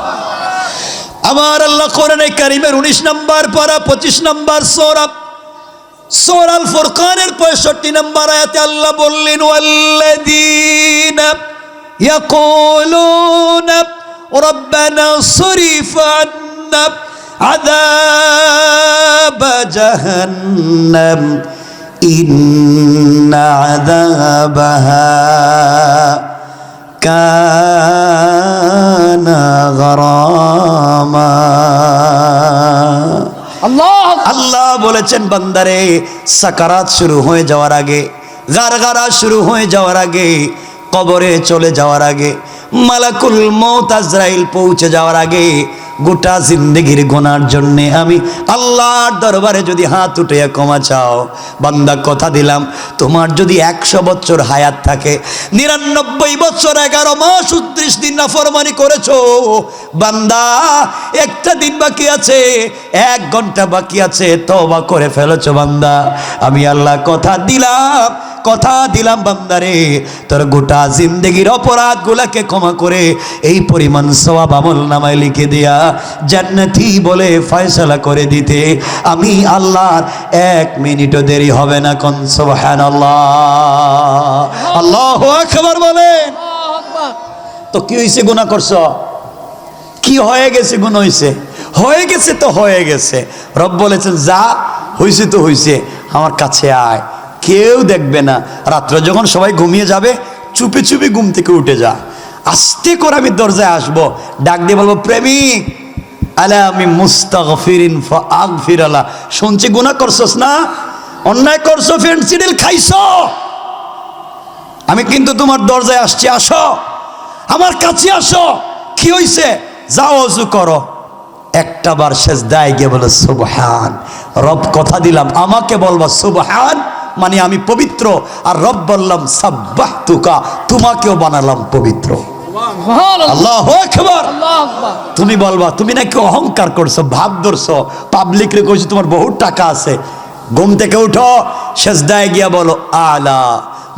আমার আল্লাহ কোরআনে কারীমের 19 নম্বর পারা 25 নম্বর সূরা আল ফুরকানের 65 নম্বর আয়াতে আল্লাহ বললেন, ওয়াল্লাযীনা ইয়াকুলুনা রাব্বানা সরিফ আন্না আযাব জাহান্নাম ইন্না আযাবাহা কানা গরামা। আল্লাহ বলেছেন, বান্দারে সাকারাত শুরু হয়ে যাওয়ার আগে, গারগারা শুরু হয়ে যাওয়ার আগে, কবরে চলে যাওয়ার আগে মালাকুল মউত আজরাইল পৌঁছে যাওয়ার আগে গোটা জিন্দেগির গুনার জন্যে আমি আল্লাহর দরবারে যদি হাত উঠে ক্ষমা চাও, বান্দা কথা দিলাম তোমার যদি 100 বছর হায়াত থাকে, 99 বছর 11 মাস 39 দিন নাফরমানি করেছো, বান্দা একটা দিন বাকি আছে, 1 ঘন্টা বাকি আছে, তওবা করে ফেলেছো বান্দা, আমি আল্লাহ কথা দিলাম বান্দারে, তোর গোটা জিন্দেগির অপরাধগুলাকে ক্ষমা করে এই পরিমাণ সওয়াব আমল নামায় লিখে দিয়া জান্নাতি বলে ফয়সালা করে দিতে আমি আল্লাহর 1 মিনিটও দেরি হবে না। কোন সুবহানাল্লাহ, আল্লাহু আকবার বলেন। আল্লাহু আকবার। তো কি হইছে? গুনাহ করছো, কি হয়ে গেছে? গুনাহ হয়ে গেছে তো হয়ে গেছে। রব বলেছেন যা হইছে তো হইছে, আমার কাছে আয়, কেউ দেখবে না। রাত্রে যখন সবাই ঘুমিয়ে যাবে চুপি চুপি ঘুম থেকে উঠে যা, আস্তে করে আমি দরজায় আসবো, ডাক দিয়ে বলবো প্রেমিক আলা আমি মুস্তাগফিরিন ফাগফির আলা, শুনছি গুনাহ করছস না, অন্যায় করছো, ফেন্সিডিল খাইছো, আমি কিন্তু তোমার দরজায় আসছি, আসো আমার কাছে আসো, কি হইছে? যাও ওযু করো, একটা বার সেজদায় গিয়ে বলো সুবহান। রব কথা দিলাম আমাকে বলবা সুবহান মানে আমি পবিত্র, আর রব বললাম সাব্বাহতুকা, তোমাকেও বানালাম পবিত্র। সুবহানাল্লাহ। আল্লাহু আকবার। আল্লাহু আকবার। তুমি বলবা তুমি নাকি অহংকার করছো, ভাব ধরছো, পাবলিক রে কইছো তোমার বহুত টাকা আছে, ঘুম থেকে উঠো, সেজদায় গিয়া বলো আলা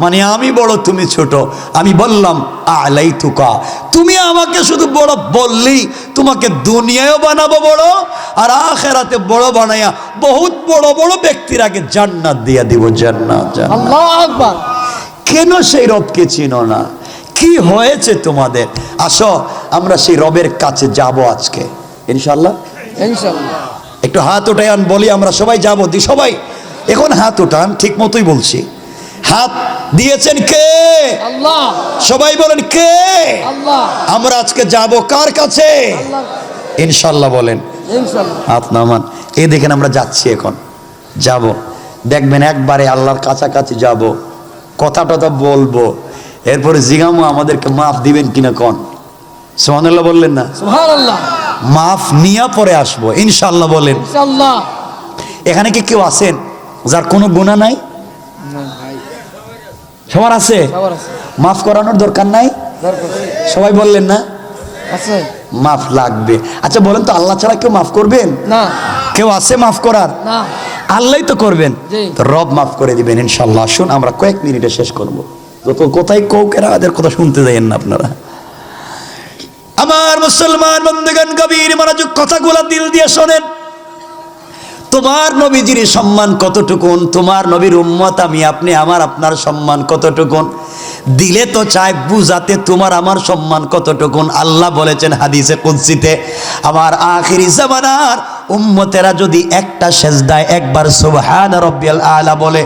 মানে আমি বড় তুমি ছোট, আমি বললাম আলাইতুকা, তুমি আমাকে শুধু বড় বললি, তোমাকে দুনিয়ায়ও বানাবো বড়, আর আখিরাতে বড় বানায়া বহুত বড় বড় ব্যক্তির আগে জান্নাত দিয়া দিব। জান্নাত। আল্লাহু আকবার। কেন সেই রবকে চিনো না? কি হয়েছে তোমাদের? আসো আমরা সেই রবের কাছে যাব আজকে ইনশাআল্লাহ। ইনশাআল্লাহ। একটু হাত উঠান, বলি আমরা সবাই যাবো, সবাই এখন হাত উঠান, ঠিক মতোই বলছি। হাত দিয়েছেন কে? আল্লাহ। সবাই বলেন কে? আল্লাহ। আমরা আজকে যাব কার কাছে? আল্লাহ। ইনশাআল্লাহ বলেন। ইনশাআল্লাহ। হাত নামান। এই দেখেন আমরা যাচ্ছি, এখন যাব, দেখবেন একবারে আল্লাহর কাছাকাছি যাব, কথা টথা বলবো, এরপরে জিগামো আমাদেরকে মাফ দিবেন কিনা কোন? সুবহানাল্লাহ বললেন না? সুবহানাল্লাহ। মাফ নিয়া পরে আসবো ইনশাআল্লাহ বলেন। ইনশাআল্লাহ। এখানে কি কেউ আছেন যার কোনো গুনাহ নাই? সবার আছে? সবার আছে। মাফ করানোর দরকার নাই? দরকার সবাই বললেন না? আছে। মাফ লাগবে। আচ্ছা বলেন তো, আল্লাহ ছাড়া কেউ মাফ করবেন? না। কেউ আছে মাফ করার? না। আল্লাহই তো করবেন। জি। তো রব মাফ করে দিবেন ইনশাআল্লাহ। আসুন আমরা কয়েক মিনিটে শেষ করব, যত কোথায় কোকেরা এদের কথা শুনতে যাইয়েন না আপনারা। আমার মুসলমান বন্ধুগণ, গভীর মনোযোগ কথাগুলো দিল দিয়ে শোনেন। তোমার নবীজির সম্মান কতটুকুন, তোমার নবীর উম্মত আমি আপনি আমার আপনার সম্মান কতটুকুন, দিলে তো চাই বুঝাতে তোমার আমার সম্মান কতটুকুন। আল্লাহ বলেছেন হাদিসে কুদসিতে, আমার আখিরি জামানার উম্মতেরা যদি একটা সেজদায় একবার সুবহান রাব্বিয়াল আলা বলে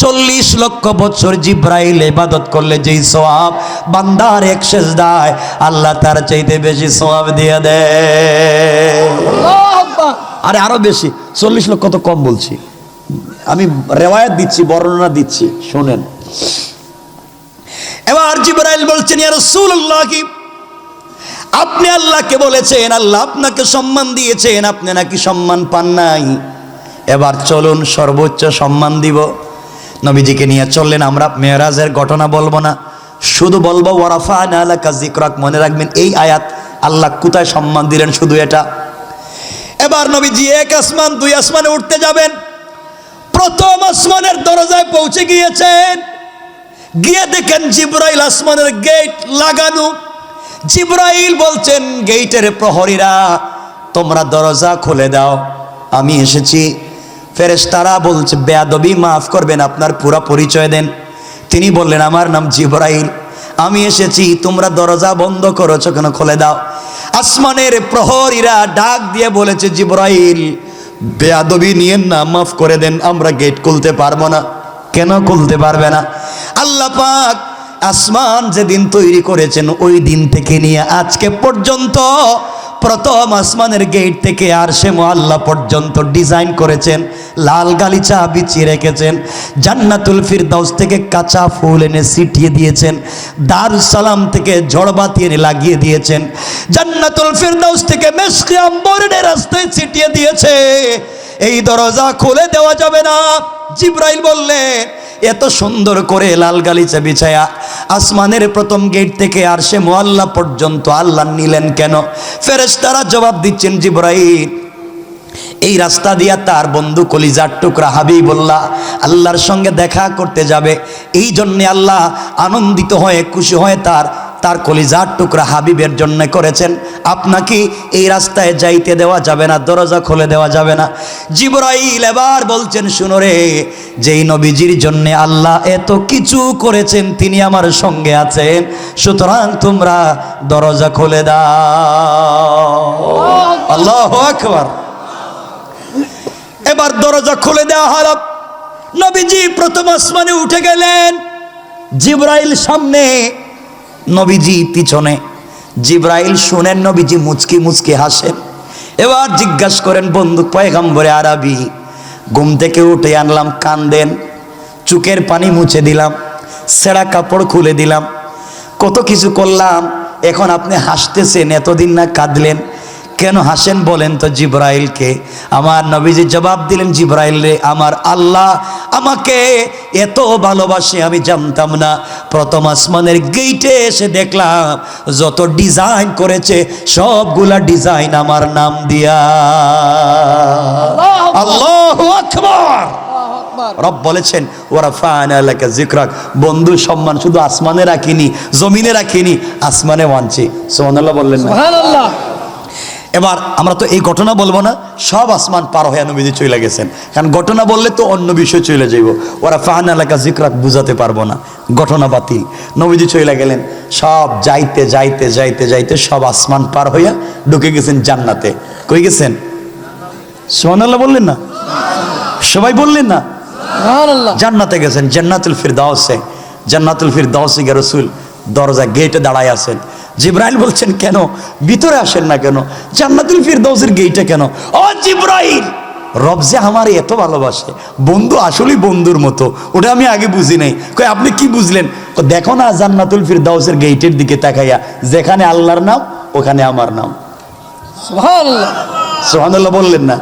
40 লক্ষ বছর জিব্রাইল ইবাদত করলে যেই সওয়াব বান্দার এক সেজদায় আল্লাহ তার চাইতে বেশি সওয়াব দিয়ে দেয়। আল্লাহু আকবার। আরে আরো বেশি, 40 লক্ষ তো কম বলছি, আমি রেওয়ায়াত দিচ্ছি, বর্ণনা দিচ্ছি, শুনেন। এবার জিবরাইল বলছেন ইয়া রাসূলুল্লাহ, কি আপনি আল্লাহকে বলেছেন, আল্লাহ আপনাকে সম্মান দিয়েছেন, আপনি নাকি সম্মান পান নাই, এবার চলুন সর্বোচ্চ সম্মান দিব। নবীজিকে নিয়ে চললেন। আমরা মেরাজের ঘটনা বলবো না, শুধু বলবো ওয়ারাফা'না লাকা যিকরাক। মনে রাখবেন এই আয়াত আল্লাহ কোথায় সম্মান দিলেন, শুধু এটা। এবার নবীজি 1 আসমান 2 আসমানে উঠতে যাবেন, প্রথম আসমানের দরজায় পৌঁছে গিয়েছেন, গিয়ে দেখেন জিবরাইল আসমানের গেট লাগানো। জিবরাইল বলছেন গেটের প্রহরীরা তোমরা দরজা খুলে দাও, আমি এসেছি। ফেরেশতারা বলছে বেয়াদবি, মাফ করবেন, আপনার পুরো পরিচয় দেন। তিনি বললেন আমার নাম জিবরাইল, আমি এসেছি, তোমরা দরজা বন্ধ করেছো কেন, খুলে দাও। আসমানের প্রহরীরা ডাক দিয়ে বলেছে জিবরাইল বেয়াদবি নিয়েন না, মাফ করে দেন, আমরা গেট খুলতে পারবো না। কেন খুলতে পারবে না? আল্লাহ পাক আসমান যেদিন তৈরি করেছেন ওই দিন থেকে নিয়ে আজকে পর্যন্ত প্রথম আসমানের গেট থেকে আরশে মুআল্লা পর্যন্ত ডিজাইন করেছেন, লাল গালিচা বিছিয়ে রেখেছেন। জান্নাতুল ফিরদাউস থেকে কাঁচা ফুল এনে ছিটিয়ে দিয়েছেন, দারুস সালাম থেকে ঝড়বাতি এনে লাগিয়ে দিয়েছেন, জান্নাতুল ফিরদাউস থেকে মেশকে আম্বর এনে রাস্তায় ছিটিয়ে দিয়েছে। এই দরজা খুলে দেওয়া যাবে না। জিবরাইল বললেন, এত সুন্দর করে লাল গালিচা বিছায়া আসমানের প্রথম গেট থেকে আরশে মুআল্লা পর্যন্ত আল্লাহ নিলেন কেন? ফেরেশতারা জবাব দিচ্ছেন, জিবরাইল এই রাস্তা দিয়া তার বন্ধু কলিজার টুকরা হাবিবুল্লাহ আল্লাহর সঙ্গে দেখা করতে যাবে, এই জন্যে আল্লাহ আনন্দিত হয়ে খুশি হয়ে তার কলিজার টুকরা হাবিবের জন্য করেছেন। আপনাকে এই রাস্তায় যাইতে দেওয়া যাবে না, দরজা খুলে দেওয়া যাবে না। জিবরাইল এবার বলছেন, শুনো রে, যেই নবীজির জন্য আল্লাহ এত কিছু করেছেন তিনি আমার সঙ্গে আছেন, সুতরাং তোমরা দরজা খুলে দাও। আল্লাহু আকবার। এবার দরজা খুলে দেওয়া হলো। নবীজি প্রথম আসমানে উঠে গেলেন, জিবরাইল সামনে, নবীজি পিছনে। জিবরাইল শুনেন, নবীজি মুচকি মুচকি হাসেন। এবার জিজ্ঞাসা করেন, বন্ধু পয়গম্বরে আরবি, ঘুম থেকে উঠে আনলাম, কান্দেন, চোখের পানি মুছে দিলাম, ছেঁড়া কাপড় খুলে দিলাম, কত কিছু করলাম, এখন আপনি হাসতেছেন, এতদিন না কাঁদলেন, কেন হাসেন বলেন তো জিবরাইলকে? আমার নবীজি জবাব দিলেন, জিবরাইল রে, আমার আল্লাহ আমাকে এত ভালোবাসে আমি জানতাম না। প্রথম আসমানের গেইটে এসে দেখলাম যত ডিজাইন করেছে সবগুলা ডিজাইন আমার নাম দিয়া। আল্লাহু আকবার। রব বলেছেন, ওয়ারাফা'না লাকা যিকরাক, বন্ধু সম্মান শুধু আসমানে রাখিনি, জমিনে রাখিনি, আসমানে আনছি। সুবহানাল্লাহ বললেন না? সুবহানাল্লাহ। এবার আমরা তো এই ঘটনা বলবো না, সব আসমান পার হয়ে নবীজি চলে গেছেন, কারণ ঘটনা বললে তো অন্য বিষয় চলে যাইব। ওরা ফাহানা লাকা যিকরাক বুঝাতে পারবো না, ঘটনা বাতিল। নবীজি চলে গেলেন, সব যাইতে যাইতে যাইতে যাইতে সব আসমান পার হইয়া ঢুকে গেছেন জান্নাতে। কই গেছেন? সুবহানাল্লাহ বললেন না? সবাই বললেন না? সুবহানাল্লাহ। জান্নাতে গেছেন, জান্নাতুল ফিরদাউসে। জান্নাতুল ফিরদাউসে গিয়ে রাসূল দরজা গেটে দাঁড়ায় আছেন। জিবরাইল বলছেন, কেন ভিতরে আসেন না কেন? জান্নাতুল ফিরদাউসের গেটে কেন? ও জিবরাইল, রব যে আমার এত ভালোবাসে, বন্ধু আসলেই বন্ধুর মতো, ওটা আমি আগে বুঝি নাই। কই আপনি কি বুঝলেন? দেখো না জান্নাতুল ফিরদাউসের গেটের দিকে তাকাইয়া, যেখানে আল্লাহর নাম ওখানে আমার নাম। সুবহানাল্লাহ। সুবহানাল্লাহ বললেন না?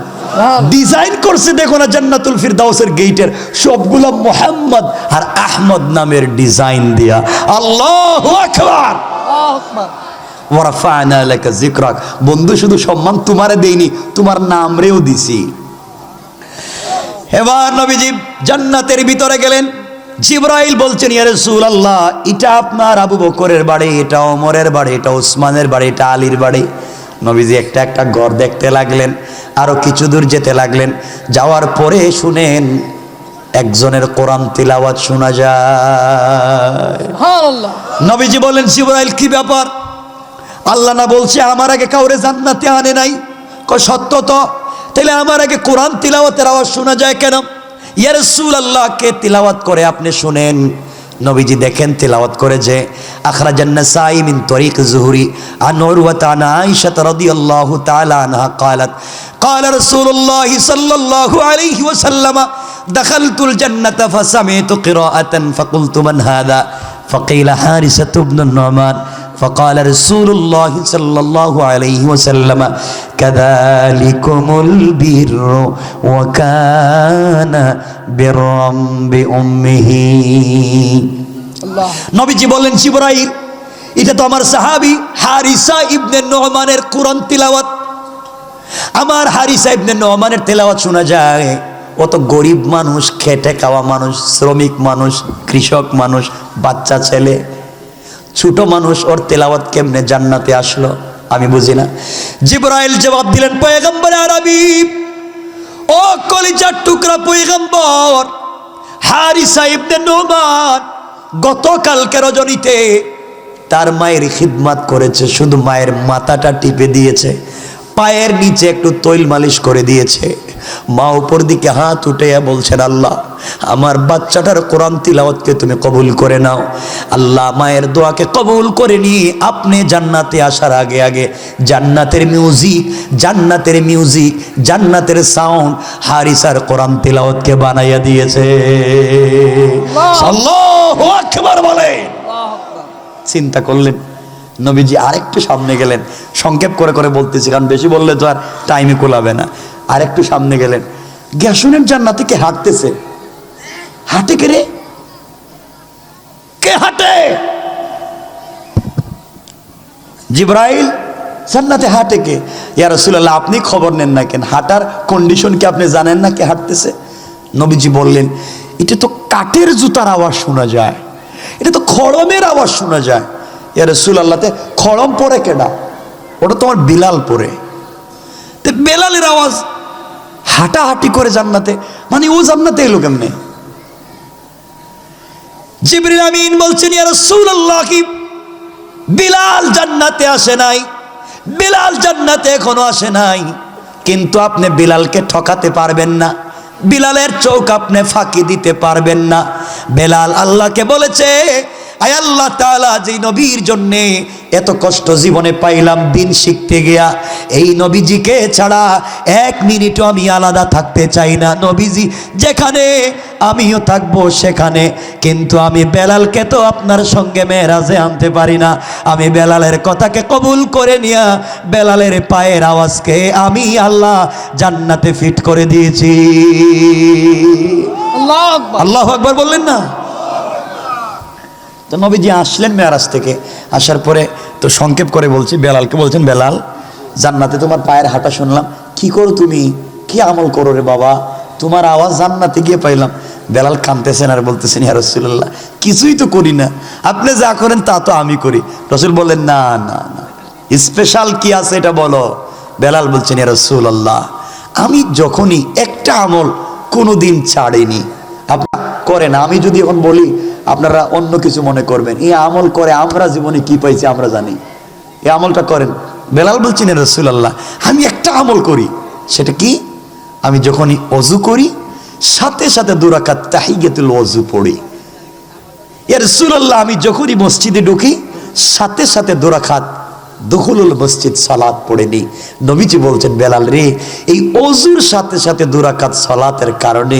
ডিজাইন করছে দেখো না জান্নাতুল ফিরদাউসের গেটের সবগুলা মুহাম্মদ আর আহমদ নামের ডিজাইন দিয়া। আল্লাহু আকবার। আল্লাহু আকবার। ওয়ারাফা'না লাকা যিকরাক, বন্ধু শুধু সম্মান তোমারে দেইনি, তোমার নাম রেও দিছি। এবার নবীজি জান্নাতের ভিতরে গেলেন। জিবরাইল বলছেন, ইয়া রাসূলুল্লাহ, এটা আপনার আবু বকরের বাড়ি, এটা ওমরের বাড়ি, এটা ওসমানের বাড়ি, এটা আলীর বাড়ি। নবীজি একটা একটা ঘর দেখতে লাগলেন, আরো কিছু দূর যেতে লাগলেন। যাওয়ার পরে শুনেন একজনের কোরআন তিলাওয়াত শোনা যায়। সুবহানাল্লাহ। নবীজি বলেন, জিবরাইল কি ব্যাপার? আল্লাহ না বলছে আমার আগে কাউরে জান্নাতে আনে নাই? কয় সত্য তো, তাহলে আমার আগে কোরআন তিলাওয়াতের আওয়াজ শোনা যায় কেন? ইয়া রাসূলুল্লাহ, কে তিলাওয়াত করে আপনি শুনেন। নবীজি দেখেন তিলাওয়াত করে যে, আখরাজান নাসাই মিন তরিক যুহরি আন উরওয়াতা আন আয়েশা রাদিয়াল্লাহু তাআলা আনহা قالت قال رسول الله صلى الله عليه وسلم دخلت الجنة فسمعت قراءة فقلت من هذا فقيل حارثة بن النعمان فقال رسول الله صلى الله عليه وسلم كذلكم البر وكان برا بأمه। আল্লাহ। নবীজি বলেন, জিবরাইল, এটা তো আমার সাহাবী হারিসা ইবনে নু'মানের কোরআন তিলাওয়াত। আমার হারিসা ইবনে নু'মানের তেলাওয়াত শোনা যায়। অত গরিব মানুষ, খেটে খাওয়া মানুষ, শ্রমিক মানুষ, কৃষক মানুষ, বাচ্চা ছেলে, ছোট মানুষ, ওর তেলাওয়াত কেমনে জান্নাতে আসলো আমি বুঝি না। জিবরাইল জবাব দিলেন, পয়গম্বর আরবি, ও কলিজার টুকরা পয়গম্বর, হারিসা ইবনে নু'মান গতকালকে রজনীতে তার মায়ের খিদমত করেছে, শুধু মায়ের মাথাটা টিপে দিয়েছে, পায়ের নিচে একটু তৈল মালিশ করে দিয়েছে, মা উপর দিকে হাত উঠে বলছেন, আল্লাহ আমার বাচ্চাটার কোরআন তিলাওয়াতকে তুমি কবুল করে নাও। আল্লাহ মায়ের দোয়াকে কবুল করে নিয়ে আপনি জান্নাতে আসার আগে আগে জান্নাতের মিউজিক জান্নাতের সাউন্ড হারিসার কোরআন তিলাওয়াতকে বানাইয়া দিয়েছে। আল্লাহু আকবার বলে। চিন্তা করলেন, নবীজি আরেকটু সামনে গেলেন, সংক্ষেপ করে করে বলতেছি কারণ বেশি বললে তো আর টাইমে কোলাবে না। আরেকটু সামনে গেলেন, গ্যাসুনের জান্নাতে কে হাঁটতেছে? হাঁটে কে রে? কে হাঁটে? জিবরাইল জান্নাতে হাঁটে কে? ইয়া রাসূলুল্লাহ আপনি খবর নেন না কেন? হাঁটার কন্ডিশন কি আপনি জানেন না কে হাঁটতেছে? নবীজি বললেন, এটা তো কাঠের জুতার আওয়াজ শোনা যায়, এটা তো খড়মের আওয়াজ শোনা যায়। ইয়া রাসূলুল্লাহতে খড়ম পরে কেডা? ওটা তোমার বিলাল পরে। তো বেলালের আওয়াজ হাঁটাহাঁটি করে জান্নাতে, মানে ও জান্নাতে এলো কেমনে? জিবরিল আমিন বলছেন, ইয়া রাসূলুল্লাহ কি বিলাল জান্নাতে আসে নাই? বিলাল জান্নাতে এখনো আসে নাই, কিন্তু আপনি বিলালকে ঠকাতে পারবেন না, বিলালের চোখ আপনি ফাঁকি দিতে পারবেন না। বেলাল আল্লাহকে বলেছে, আয় আল্লাহ তাআলা, যেই নবীর জন্যে এত কষ্ট জীবনে পাইলাম দিন শিখতে গিয়া, এই নবীজিকে ছাড়া এক মিনিটও আমি আলাদা থাকতে চাই না। নবীজি যেখানে আমিও থাকবো সেখানে, কিন্তু আমি বেলালকে তো আপনার সঙ্গে মেরাজে আনতে পারি না। আমি বেলালের কথাকে কবুল করে নিয়া বেলালের পায়ের আওয়াজকে আমি আল্লাহ জান্নাতে ফিট করে দিয়েছি। আল্লাহু আকবার, আল্লাহু আকবার বললেন না? তো নবীজি আসলেন মেরাজ থেকে, আসার পরে তো সংক্ষেপ করে বলছি, বেলালকে বলছেন, বেলাল জান্নাতে তোমার পায়ের হাঁটা শুনলাম, কি করো তুমি, কি আমল করো রে বাবা, তোমার আওয়াজ জান্নাতে গিয়ে পাইলাম। বেলাল কাঁদতেছেন আর বলতেছেন, ইয়া রাসূলুল্লাহ কিছুই তো করি না, আপনি যা করেন তা তো আমি করি। রাসূল বললেন, না না না, স্পেশাল কি আছে এটা বলো। বেলাল বলছেন, ইয়া রাসূলুল্লাহ আমি যখনই একটা আমল কোনোদিন ছাড়িনি, আপনারা করেন, আমি যদি এখন বলি আপনারা অন্য কিছু মনে করবেন, এই আমল করে আমরা জীবনে কি পাইছি আমরা জানি, এই আমলটা করেন। বেলাল বলছেন, ইয়া রাসূলুল্লাহ আমি একটা আমল করি, সেটা কি? আমি যখনই ওযু করি সাথে সাথে 2 রাকাত তাহিয়াতুল ওযু পড়ি। ইয়া রাসূলুল্লাহ আমি যখনই মসজিদে ঢুকি সাথে সাথে 2 রাকাত দুখুলুল মসজিদ সালাত পড়ে নিই। নবীজি বলছেন, বেলাল রে, এই ওযুর সাথে সাথে 2 রাকাত সালাতের কারণে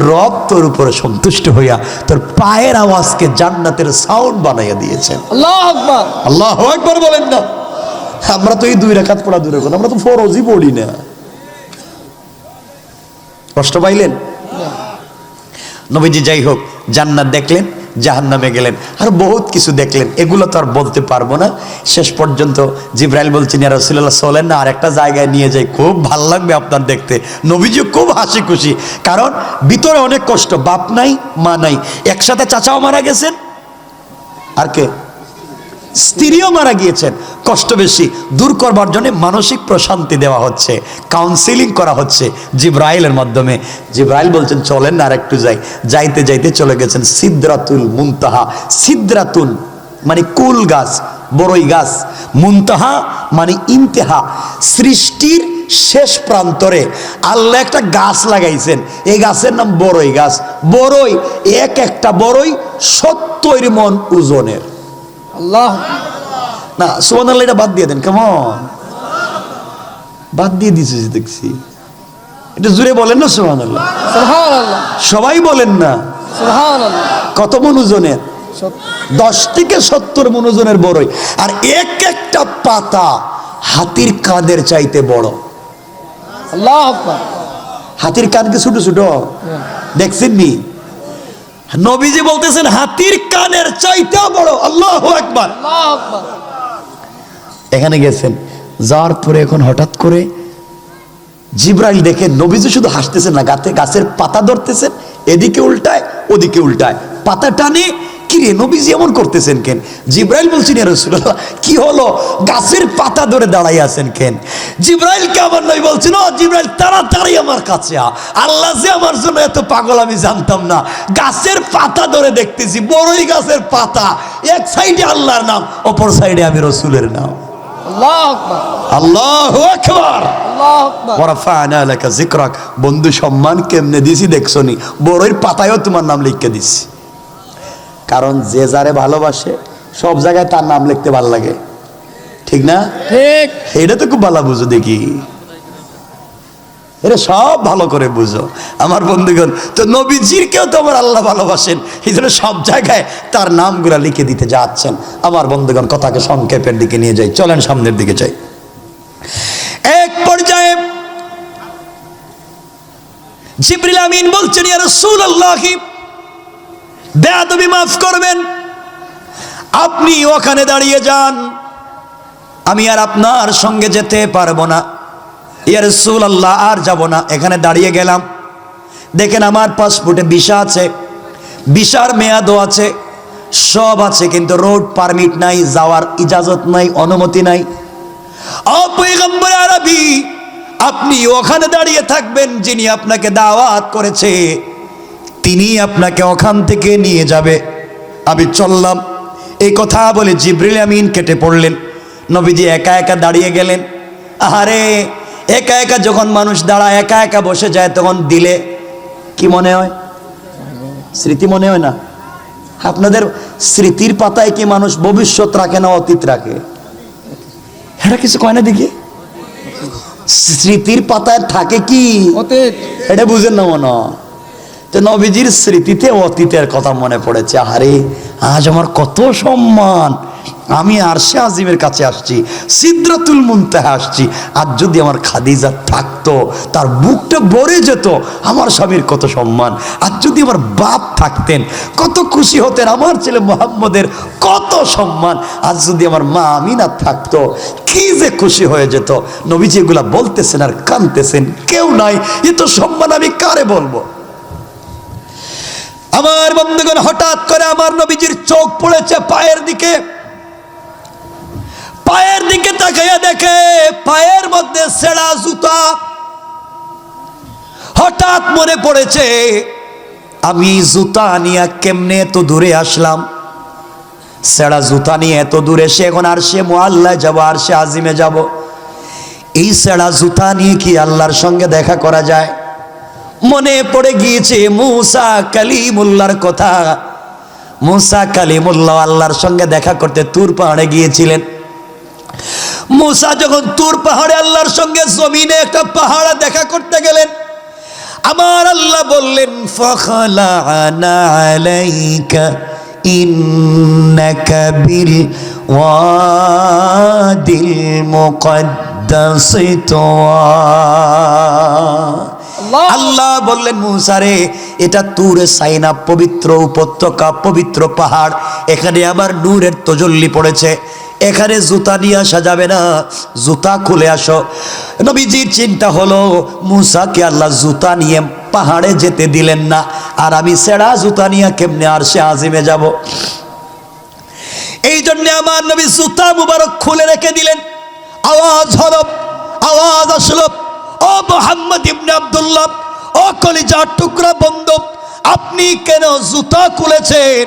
রব তোর উপরে সন্তুষ্ট হইয়া তোর পায়ের আওয়াজকে জান্নাতের সাউন্ড বানাইয়া দিয়েছেন। আল্লাহু আকবার, আল্লাহু আকবার বলেন না? আমরা তো এই 2 রাকাত পড়া দূরের কথা, আমরা তো ফরজই পড়ি না। কষ্ট পাইলেন? নবীজি যাই হোক জান্নাত দেখলেন, জাহান্নামে গেলেন, আর বহুত কিছু দেখলেন, এগুলো তো আর বলতে পারবো না। শেষ পর্যন্ত জিবরাইল বলছেন, ইয়া রাসূলুল্লাহ চলেন না আরেকটা জায়গায় নিয়ে যাই, খুব ভাল লাগবে আপনার দেখতে। নবীজি খুব হাসি খুশি, কারণ ভিতরে অনেক কষ্ট, বাপ নাই মা নাই, একসাথে চাচাও মারা গেছেন, আর কে স্ত্রীও মারা গিয়েছেন, কষ্ট বেশি দূর করবার জন্য মানসিক প্রশান্তি দেওয়া হচ্ছে, কাউন্সিলিং করা হচ্ছে জিবরাইলের মাধ্যমে। জিবরাইল বলছেন, চলেন না আর একটু যাই। যাইতে যাইতে চলে গেছেন সিদরাতুল মুনতাহা। সিদরাতুল মানে কুল গাছ, বড়ই গাছ, মুনতাহা মানে ইন্তেহা, সৃষ্টির শেষ প্রান্তরে আল্লাহ একটা গাছ লাগাইছেন, এই গাছের নাম বড়ই গাছ। বড়ই, এক একটা বড়ই 70 মণ ওজনের। আল্লাহ না সুবহানাল্লাহ, এটা বাদ দিয়ে দেন, কেমন বাদ দিয়ে দিয়েছি দেখছি, এটা জুড়ে বলেন না সুবহানাল্লাহ। সুবহানাল্লাহ, সবাই বলেন না সুবহানাল্লাহ। কত মণ ওজনের? 10 থেকে 70 মণ ওজনের বড়ই, আর এক একটা পাতা হাতির কাঁধের চাইতে বড়। আল্লাহু আকবার, হাতির কান কি ছোট ছোট দেখছেন নি? নবীজি বলতেছেন হাতির কানের চাইতেও বড়। আল্লাহু আকবার, আল্লাহু আকবার। এখানে গেছেন, যাওয়ার পরে এখন হঠাৎ করে জিবরাইল দেখে নবীজি শুধু হাসতেছেন না, গাছের পাতা ধরতেছেন, এদিকে উল্টায় ওদিকে উল্টায়, পাতা টানে। কিরে নবীজি এমন করতেছেন কেন? জিবরাইল বলছেন, ইয়া রাসূলুল্লাহ কি হলো, গাছের পাতা ধরে দাঁড়াই আছেন কেন? জিবরাইলকে আমার নবী বলছেন, ও জিবরাইল তাড়াতাড়ি আমার কাছে আ, আল্লাহ যে আমার জন্য এত পাগল আমি জানতাম না। গাছের পাতা ধরে দেখতেছি, বড়ই গাছের পাতা, এক সাইডে আল্লাহর নাম, অপর সাইডে আমি রাসূলের নাম। আল্লাহ আকবার আল্লাহু আকবার। আল্লাহ আকবার ওয়া রাফা'না লাকা যিকরাক। বন্ধু সম্মান কেমনে দিছি দেখছো নি? বড়ইর পাতায়ও তোমার নাম লিখে দিছি। কারণ যে যারে ভালোবাসে সব জায়গায় তার নাম লিখতে ভালো লাগে, ঠিক না? ঠিক এটা তো খুব ভালো বুঝো দেখি, এটা সব ভালো করে বুঝো আমার বন্ধুগণ। তো নবীজির কেউ তো আমার আল্লাহ ভালোবাসেন, এই জন্য সব জায়গায় তার নামগুলা লিখে দিতে যাচ্ছেন। আমার বন্ধুগণ কথাকে সংক্ষেপের দিকে নিয়ে যাই, চলেন সামনের দিকে যাই। এক পর্যায়ে জিবরিল আমিন বলছেন, ইয়া রাসূলুল্লাহ, বেয়াদবি মাফ করবেন, আপনি ওখানে দাঁড়িয়ে যান, আমি আর আপনার সঙ্গে যেতে পারবো না। ইয়া রাসূলুল্লাহ, আর যাব না। এখানে দাঁড়িয়ে গেলাম, দেখেন আমার পাসপোর্টে ভিসা আছে, ভিসার মেয়াদও আছে, সব আছে, কিন্তু রোড পারমিট নাই, যাওয়ার ইজাজত নাই, অনুমতি নাই। ও পয়গম্বর আরবি, আপনি ওখানে দাঁড়িয়ে থাকবেন, যিনি আপনাকে দাওয়াত করেছে তিনি আপনাকে ওখান থেকে নিয়ে যাবে। আমি চললাম। এই কথা বলে জিবরিল আমিন কেটে পড়লেন। নবীজি একা একা দাঁড়িয়ে গেলেন। আহারে, একা একা যখন মানুষ দাঁড়ায়, একা একা বসে যায়, তখন দিলে কি মনে হয়? স্মৃতি মনে হয় না? আপনাদের স্মৃতির পাতায় কি মানুষ ভবিষ্যৎ রাখে না অতীত রাখে? এটা কিছু কয় না দেখি। স্মৃতির পাতায় থাকে কি অতীত। এটা বুঝেন না মনে হয়? তো নবীজির স্মৃতিতে অতীতের কথা মনে পড়েছে। আরে আজ আমার কত সম্মান, আমি আরশে আজিমের কাছে আসছি, সিদরাতুল মুনতাহা আসছি। আজ যদি আমার খাদিজা থাকতো, তার বুকটা ভরে যেত, আমার স্বামীর কত সম্মান। আজ যদি আমার বাপ থাকতেন, কত খুশি হতেন, আমার ছেলে মুহাম্মদের কত সম্মান। আজ যদি আমার মা আমিনা থাকতো, কি যে খুশি হয়ে যেত। নবীজি এগুলা বলতেছেন আর কাঁদতেছেন, কেউ নাই, এ তো সম্মান আমি কারে বলবো? আমার বন্ধুগণ, হঠাৎ করে আমার নবীজির চোখ পড়েছে পায়ের দিকে। পায়ের দিকে তাকাইয়া দেখে পায়ের মধ্যে ছেঁড়া জুতা। হঠাৎ মনে পড়েছে, আমি জুতা নিয়ে কেমনে এত দূরে আসলাম। ছেঁড়া জুতা নিয়ে এত দূরে এসে এখন আরশে মুআল্লায় যাব, আরশে আজিমে যাব। এই ছেঁড়া জুতা নিয়ে কি আল্লাহর সঙ্গে দেখা করা যায়? মনে পড়ে গিয়েছে মুসা কালিমুল্লাহর কথা। মুসা কালিমুল্লাহ আল্লাহর সঙ্গে দেখা করতে তুর পাহাড়ে গিয়েছিলেন। মুসা যখন তুর পাহাড়ে আল্লাহর সঙ্গে জমিনে একটা পাহাড় দেখা করতে গেলেন, আমার আল্লাহ বললেন, ফাখলা'না আলাইকা ইন্নাকা বিল ওয়াদিল মুকদ্দাসি তুওয়া। আল্লাহ বললেন, মুসা রে, এটা তুর সাইনা, পবিত্র উপত্যকা, পবিত্র পাহাড়, এখানে আবার নূরের তজল্লি পড়েছে, এখানে জুতা নিয়ে আসা যাবে না, জুতা খুলে আসো। নবীজির চিন্তা হলো, মুসাকে আল্লাহ জুতা নিয়ে পাহাড়ে যেতে দিলেন না, আর আমি ছেঁড়া জুতা নিয়ে কেমনে আরশে আজিমে যাব? এই জন্য আমার নবী জুতা মুবারক খুলে রেখে দিলেন। আওয়াজ হলো, আওয়াজ আসলো, ও মুহাম্মদ ইবনে আব্দুল্লাহ, ও কলিজার টুকরা বন্ধু, আপনি কেন জুতা খুলেছেন?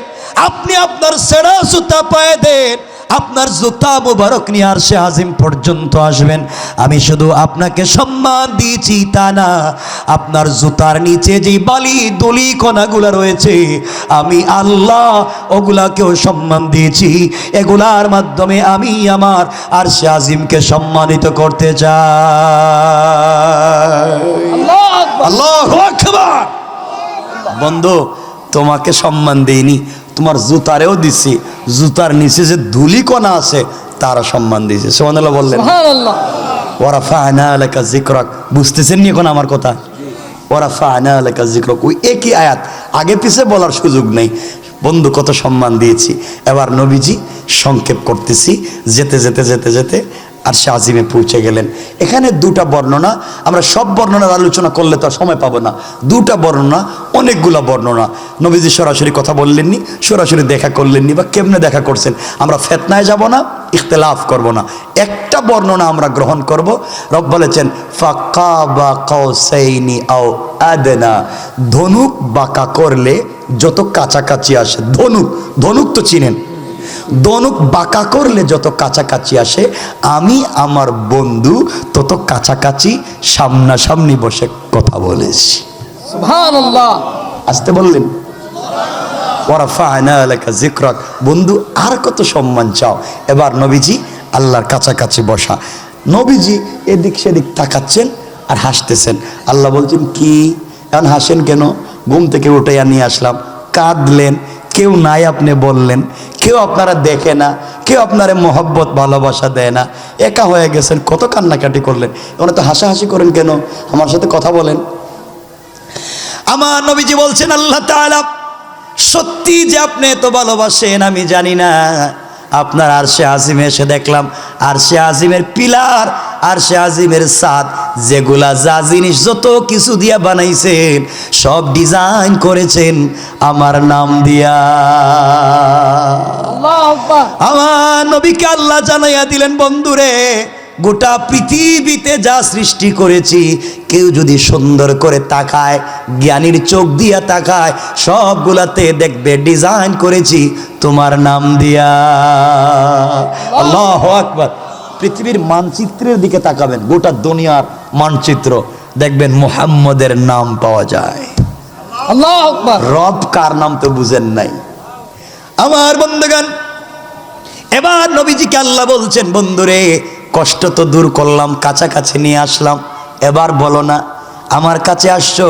আপনি আপনার ছেঁড়া জুতা পায়ে দেন, আপনার জুতা মুবারক নিয়ে আরশে আজিম পর্যন্ত আসবেন। আমি শুধু আপনাকে সম্মান দিয়েছি তা না, আপনার জুতার নিচে যে বালি দলি কণাগুলা রয়েছে, আমি আল্লাহ ওগুলাকেও সম্মান দিয়েছি। এগুলার মাধ্যমে আমি আমার আরশে আজিমকে সম্মানিত করতে চাই। আল্লাহু আকবার। বন্ধু, তোমাকে সম্মান দেইনি, তোমার জুতারেও দিছি, জুতার নিচে যে ধুলি কণা আছে তার সম্মান দিয়েছে। সুবহানাল্লাহ বললেন। সুবহানাল্লাহ। ওয়া রাফা'না লাকা যিকরাক। বুঝতেছেন নি এখন আমার কথা? ওয়া রাফা'না লাকা যিকরাক, ওই একই আয়াত, আগে পিছে বলার সুযোগ নেই। বন্ধু, কত সম্মান দিয়েছি। এবার নবীজি সংক্ষেপ করতেছি, যেতে যেতে যেতে যেতে আরশে আজিমে পৌঁছে গেলেন। এখানে দুটা বর্ণনা, আমরা সব বর্ণনার আলোচনা করলে তো সময় পাবো না। দুটা বর্ণনা, অনেকগুলা বর্ণনা। নবীজি সরাসরি কথা বললেননি, সরাসরি দেখা করলেননি, বা কেমনে দেখা করছেন। আমরা ফিতনায় যাব না, ইখতিলাফ করব না, একটা বর্ণনা আমরা গ্রহণ করব। রব বলেছেন, ফাকাবা কাউসাইনি আও আদনা, ধনুক বাঁকা করলে যত কাছাকাছি আসে, ধনুক, ধনুক তো চিনেন, দনুক বাঁকা করলে যত কাছাকাছি আসে, আমি আমার বন্ধু তত কাছাকাছি সামনাসামনি বসে কথা বলেছি। সুবহানাল্লাহ। আসতে বললেন ওয়ারাফা'না লাকা যিকরাক, বন্ধু আর কত সম্মান চাও। এবার নবীজি আল্লাহর কাছাকাছি বসা, নবীজি এদিক সেদিক তাকাচ্ছেন আর হাসতেছেন। আল্লাহ বলছেন কি এখন হাসেন কেন? ঘুম থেকে উঠাইয়া নিয়ে আসলাম, কাঁদলেন, কেউ নাই আপনি বললেন, কেউ আপনারা দেখে না, কেউ আপনারা মহব্বত ভালোবাসা দেয় না, একা হয়ে গেছেন, কত কান্নাকাটি করলেন, এখন তো হাসাহাসি করেন কেন? আমার সাথে কথা বলেন। আমার নবীজি বলছেন আল্লাহ তাআলা সত্যি যে আপনি এত ভালোবাসেন আমি জানি না। আপনার আরশে আজিমে এসে দেখলাম, আরশে আজিমের পিলার, আরশে আজিমের ছাদ, যেগুলা যা জিনিস যত কিছু দিয়া বানাইছেন সব ডিজাইন করেছেন আমার নাম দিয়া। আল্লাহু আকবার। আমার নবীকে আল্লাহ জানাইয়া দিলেন, বন্ধুরে গোটা পৃথিবীতে যা সৃষ্টি করেছি কেউ যদি সুন্দর করে তাকায়, জ্ঞানীর চোখ দিয়া তাকায়, সবগুলাতে দেখবে ডিজাইন করেছি তোমার নাম দিয়া। আল্লাহু আকবার। পৃথিবীর মানচিত্রের দিকে তাকাবেন, গোটা দুনিয়ার মানচিত্র দেখবেন মুহাম্মদের নাম পাওয়া যায়। আল্লাহু আকবার। রব কার নাম তো বুঝেন নাই আমার বন্ধুগণ। এবার নবীজিকে আল্লাহ বলছেন, বন্ধুরে কষ্ট তো দূর করলাম, কাছাকাছি নিয়ে আসলাম, এবার বলো না আমার কাছে আসছো,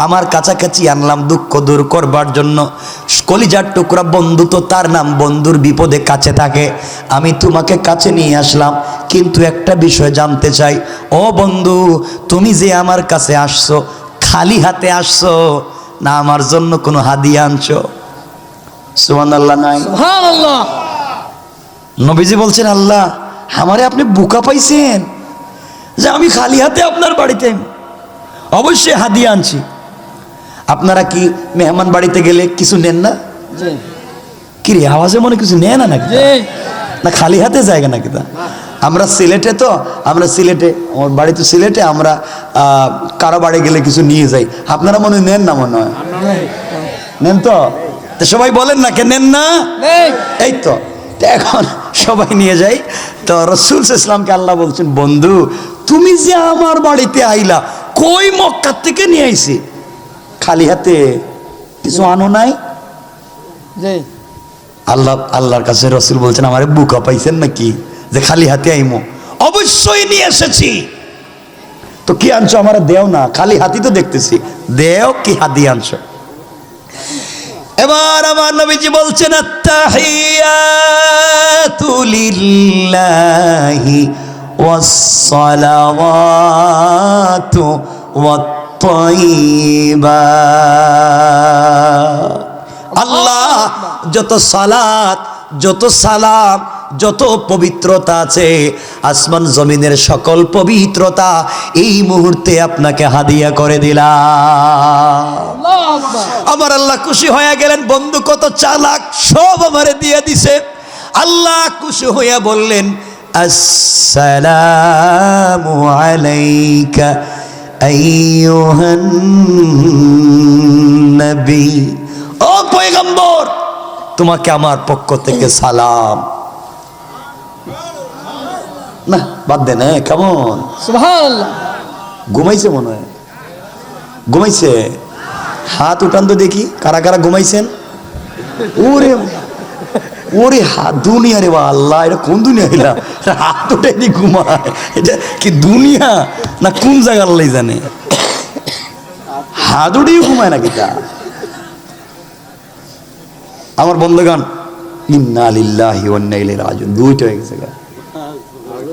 আমার কাছাকাছি আনলাম দুঃখ দূর করবার জন্য। কলিজার টুকরা বন্ধু তো তার নাম, বন্ধুর বিপদে কাছে থাকে। আমি তোমাকে কাছে নিয়ে আসলাম, কিন্তু একটা বিষয় জানতে চাই, ও বন্ধু তুমি যে আমার কাছে আসছো খালি হাতে আসছো না আমার জন্য কোনো হাদিয়া আনছো? সুবহানাল্লাহ নাই? সুবহানাল্লাহ। নবীজি বলছেন আল্লাহ আমারে আপনি বোকা পাইছেন যে আমি খালি হাতে আপনার বাড়িতে? অবশ্যই হাদিয়া আনছি। আপনারা কি মেহমান বাড়িতে গেলে কিছু নেন না? জি কি রে আওয়াজে মনে কিছু নেয় না নাকি? জি। না খালি হাতে জায়গা নাকি? তা আমরা সিলেটে, তো আমরা সিলেটে, আমার বাড়ি তো সিলেটে, আমরা কারো বাড়ি গেলে কিছু নিয়ে যাই। আপনারা মনে হয় নেন না? মনে হয় নেন তো? তো সবাই বলেন না কে নেন না? নেই। এই তো এখন সবাই নিয়ে যাই। তো রাসূল সাল্লাল্লাহু আলাইহি ওয়াসাল্লামকে আল্লাহ বলছেন, বন্ধু তুমি যে আমার বাড়িতে আইলা, কই মক্কা থেকে নিয়ে আইছি, খালি হাতে কিছু আনো নাই? জি। আল্লাহর কাছে রাসূল বলছেন আমারে বোকা পাইছেন নাকি যে খালি হাতে আইমো? অবশ্যই নিয়ে এসেছি। তো কি আনছো আমারে দেও না, খালি হাতি তো দেখতেছি, দেও কি হাতি আনছো? এবার আমার নবীজি বলছেন আত্তাহিয়াতু লিল্লাহি ওয়াস-সালাওয়াতু ওয়াত-তাইয়্যিবাত। আল্লাহ যত সালাত, যত সালাম, যত পবিত্রতা আছে, আসমান জমিনের সকল পবিত্রতা এই মুহূর্তে আপনাকে হাদিয়া করে দিলাম। আল্লাহু আকবার। আমার আল্লাহ খুশি হয়ে গেলেন, বন্ধু কত চালাক, সব আমারে দিয়ে দিছে। আল্লাহ খুশি হইয়া বললেন আসসালামু আলাইকা আইয়ুহান নবী, ও পয়গম্বর তোমাকে আমার পক্ষ থেকে সালাম। না বাদ দেন, কেমন সুবহানাল্লাহ। ঘুমাইছে মনে হয়, ঘুমাইছে? হাত উঠান তো দেখি কারা কারা ঘুমাইছেন। ওরে ওরে দুনিয়া রে, আল্লাহ এটা কোন দুনিয়া? এলা হাত উঠে দি ঘুমায়, এটা কি দুনিয়া না কোন জায়গা আল্লাহ জানে? হাত উঠেই ঘুমায় নাকি তা? আমার বন্ধুগণ, ইন্না লিল্লাহি ওয়া ইন্না ইলাইহি রাজিউন, দুইটা হয়ে গেছে গা।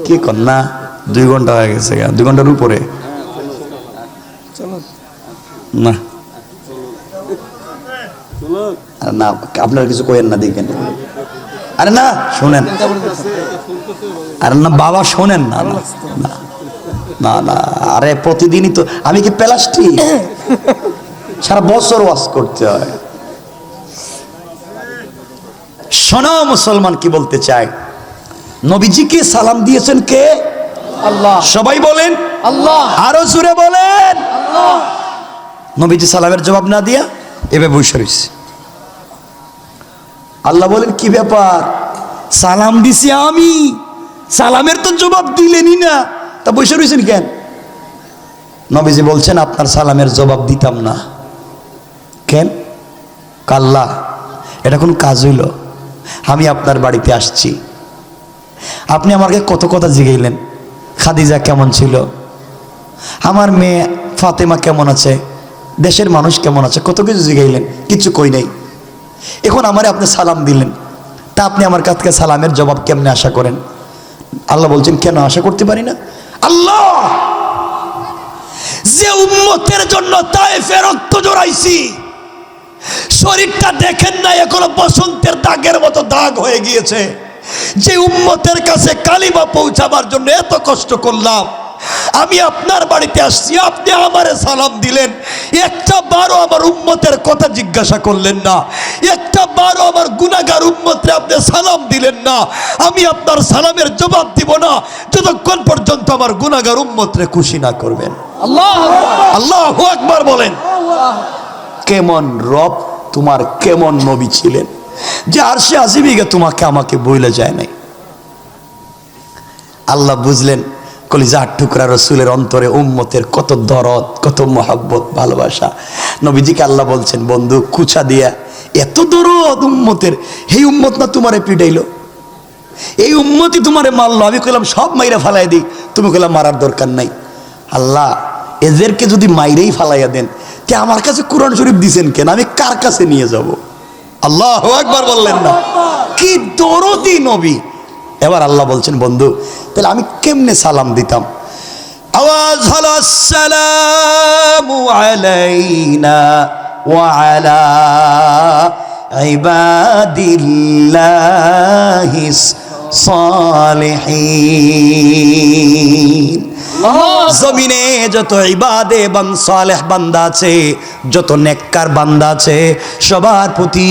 কি কর না 2 ঘন্টা হয়ে গেছে গা, 2 ঘন্টার উপরে না। আরে না আপনারা কিছু কইেন না, দেখেন। আরে না শোনেন, আরে না বাবা শোনেন না, না না, আরে প্রতিদিনই তো আমি কি প্লাস্টিক? সারা বছর ওয়াজ করতে হয়। শোনো মুসলমান, কি বলতে চাই, নবীজিকে সালাম দিয়েছেন কে? আল্লাহ। সবাই বলেন আল্লাহ। আরো জোরে বলেন। আল্লাহ। নবীজি সালামের জবাব না দিয়া এভাবে বসে রয়েছে। আল্লাহ বলেন কি ব্যাপার, সালাম দিছি আমি, সালামের তো জবাব দিলেনই না, তা বসে রয়েছেন কেন? নবীজি বলছেন আপনার সালামের জবাব দিতাম না। কেন? আল্লাহ, এটা কোন কাজ হইল? আমি আপনার বাড়িতে আসছি, আপনি আমাকে কত কথা জিগাইলেন, খাদিজা কেমন ছিল, আমার মেয়ে ফাতেমা কেমন আছে, দেশের মানুষ কেমন আছে, কত কিছু জিগাইলেন, কিছু কই নাই। এখন আমারে আপনি সালাম দিলেন, তা আপনি আমার কাছ থেকে সালামের জবাব কেমনে আশা করেন? আল্লাহ বলছেন কেন আশা করতে পারি না? আল্লাহ, যে উম্মতের জন্য তায়েফে রক্ত জড়াইছি, শরীরটা দেখেন না এখনো বসন্তের দাগের মতো দাগ হয়ে গিয়েছে, যে উম্মতের কাছে কালিমা পৌঁছাবার জন্য এত কষ্ট করলাম, আমি আপনার বাড়িতে আসছি, আপনি আমারে সালাম দিলেন, একটা বারও আমার উম্মতের কথা জিজ্ঞাসা করলেন না, একটা বারও আমার গুনাহগার উম্মতরে আপনি সালাম দিলেন না। আমি আপনার সালামের জবাব দিব না যতক্ষণ পর্যন্ত আমার গুনাহগার উম্মতরে খুশি না করবেন। আল্লাহু আকবার বলেন। কেমন রব তোমার, কেমন নবী ছিলেন যে আরশে আজিমে তোমাকে আমাকে বইলে যায় নাই। আল্লাহ বুঝলেন কলিজার টুকরা রসুলের অন্তরে উম্মতের কত দরদ, কত মহব্বত, ভালোবাসা। নবীজিকে আল্লাহ বলছেন বন্ধু কুচা দিয়া এত দরদ উম্মতের, এই উম্মত না তোমারে পিটাইলো, এই উম্মতই তোমারে মারলো, আমি কইলাম সব মাইরা ফালাই দিই, তুমি কইলাম মারার দরকার নাই। আল্লাহ এদেরকে যদি মাইরেই ফালাইয়া দেন, তে আমার কাছে কোরআন শরীফ দিছেন কেন, আমি কার কাছে নিয়ে যাব? আল্লাহু আকবার বললেন না? কি দরদি নবী। এবার আল্লাহ বলছেন বন্ধু তাহলে আমি কেমনে সালাম দিতাম? আওয়াজ হলো আসসালামু আলাইনা ওয়া আলা ইবাদিল্লাহিস সালিহিন। জমিনে যত ইবাদে এবং সালেহ বান্দা আছে, যত নেককার বান্দা আছে, সবার প্রতি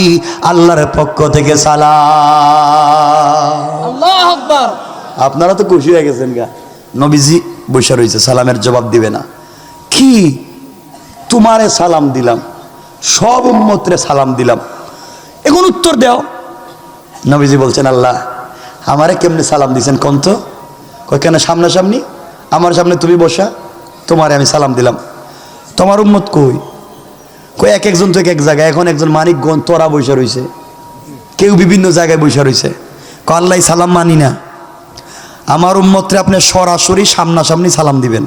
আল্লাহর পক্ষ থেকে সালাম। আল্লাহু আকবার। আপনারা তো খুশি হয়ে গেছেন গা, নবীজি বসে রয়েছে, সালামের জবাব দিবে না। কি তোমারে সালাম দিলাম, সব উম্মতরে সালাম দিলাম, এখন উত্তর দাও। নবীজি বলছেন আল্লাহ আমারে কেমনে সালাম দিছেন কোন তো? কই কেন সামনাসামনি, আমার সামনে তুমি বসা, তোমারে আমি সালাম দিলাম, তোমার উম্মত কই? কই এক একজন তো এক জায়গায়, এখন একজন মানিকগঞ্জ তোরা বসে রয়েছে, কেউ বিভিন্ন জায়গায় বসে রয়েছে। আল্লাহ সালাম মানি না, আমার উম্মতরে আপনি সরাসরি সামনাসামনি সালাম দিবেন,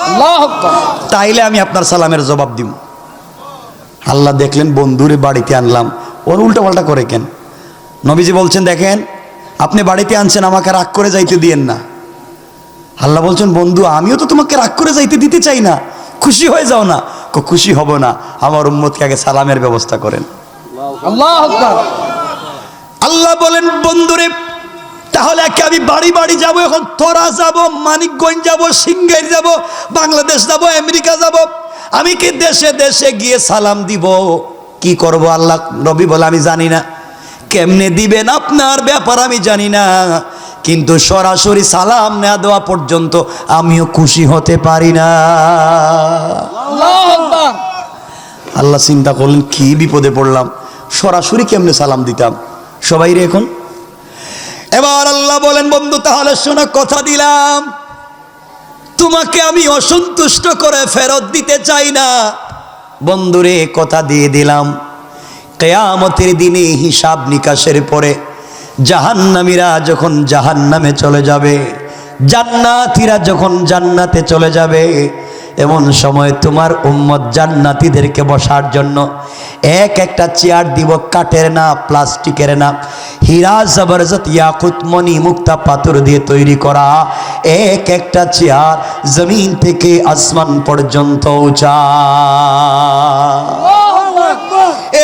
আল্লাহু আকবার, তাইলে আমি আপনার সালামের জবাব দিব। আল্লাহ দেখলেন বন্ধুরে বাড়িতে আনলাম, ওর উল্টা পাল্টা করে কেন? নবীজি বলছেন দেখেন আপনি বাড়িতে আনছেন, আমাকে রাগ করে যাইতে দিয়েন না। আল্লাহ বলছেন বন্ধু আমিও তো তোমাকে রাগ করে যাইতে দিতে চাই না, খুশি হয়ে যাও না। খুশি হব না, আমার উম্মতকে আগে সালামের ব্যবস্থা করেন। আল্লাহু আকবার। আল্লাহ বলেন বন্ধুরে তাহলে কি আমি বাড়ি বাড়ি যাব? এখন তোরা যাব, মানিকগঞ্জ যাব, সিংগাইর যাব, বাংলাদেশ যাব, আমেরিকা যাব, আমি কি দেশে দেশে গিয়ে সালাম দিব? কি করব? আল্লাহ নবী বলে আমি জানি না, কেমনে দিবেন আপনার ব্যাপার আমি জানি না, কিন্তু সরাসরি সালাম না দেওয়া পর্যন্ত আমিও খুশি হতে পারি না। আল্লাহু আকবার। আল্লাহ চিন্তা করলেন কি বিপদে পড়লাম, সরাসরি কেমনে সালাম দিতাম সবাই রে এখন। এবার আল্লাহ বলেন বন্ধু তাহলে শোনো, কথা দিলাম তোমাকে আমি অসন্তুষ্ট করে ফেরত দিতে চাই না। বন্ধুরে কথা দিয়ে দিলাম, কিয়ামতের দিনে হিসাব নিকাশের পরে জাহান্নামীরা যখন জাহান্নামে চলে যাবে, জান্নাতীরা যখন জান্নাতে চলে যাবে, এমন সময় তোমার উম্মত জান্নাতীদেরকে বসার জন্য এক একটা চেয়ার দিব, কাঠের না, প্লাস্টিকের না, হীরা জবরদস্ত ইয়াকুত মণি মুক্তা পাথর দিয়ে তৈরি করা এক একটা চেয়ার জমিন থেকে আসমান পর্যন্ত উঁচা।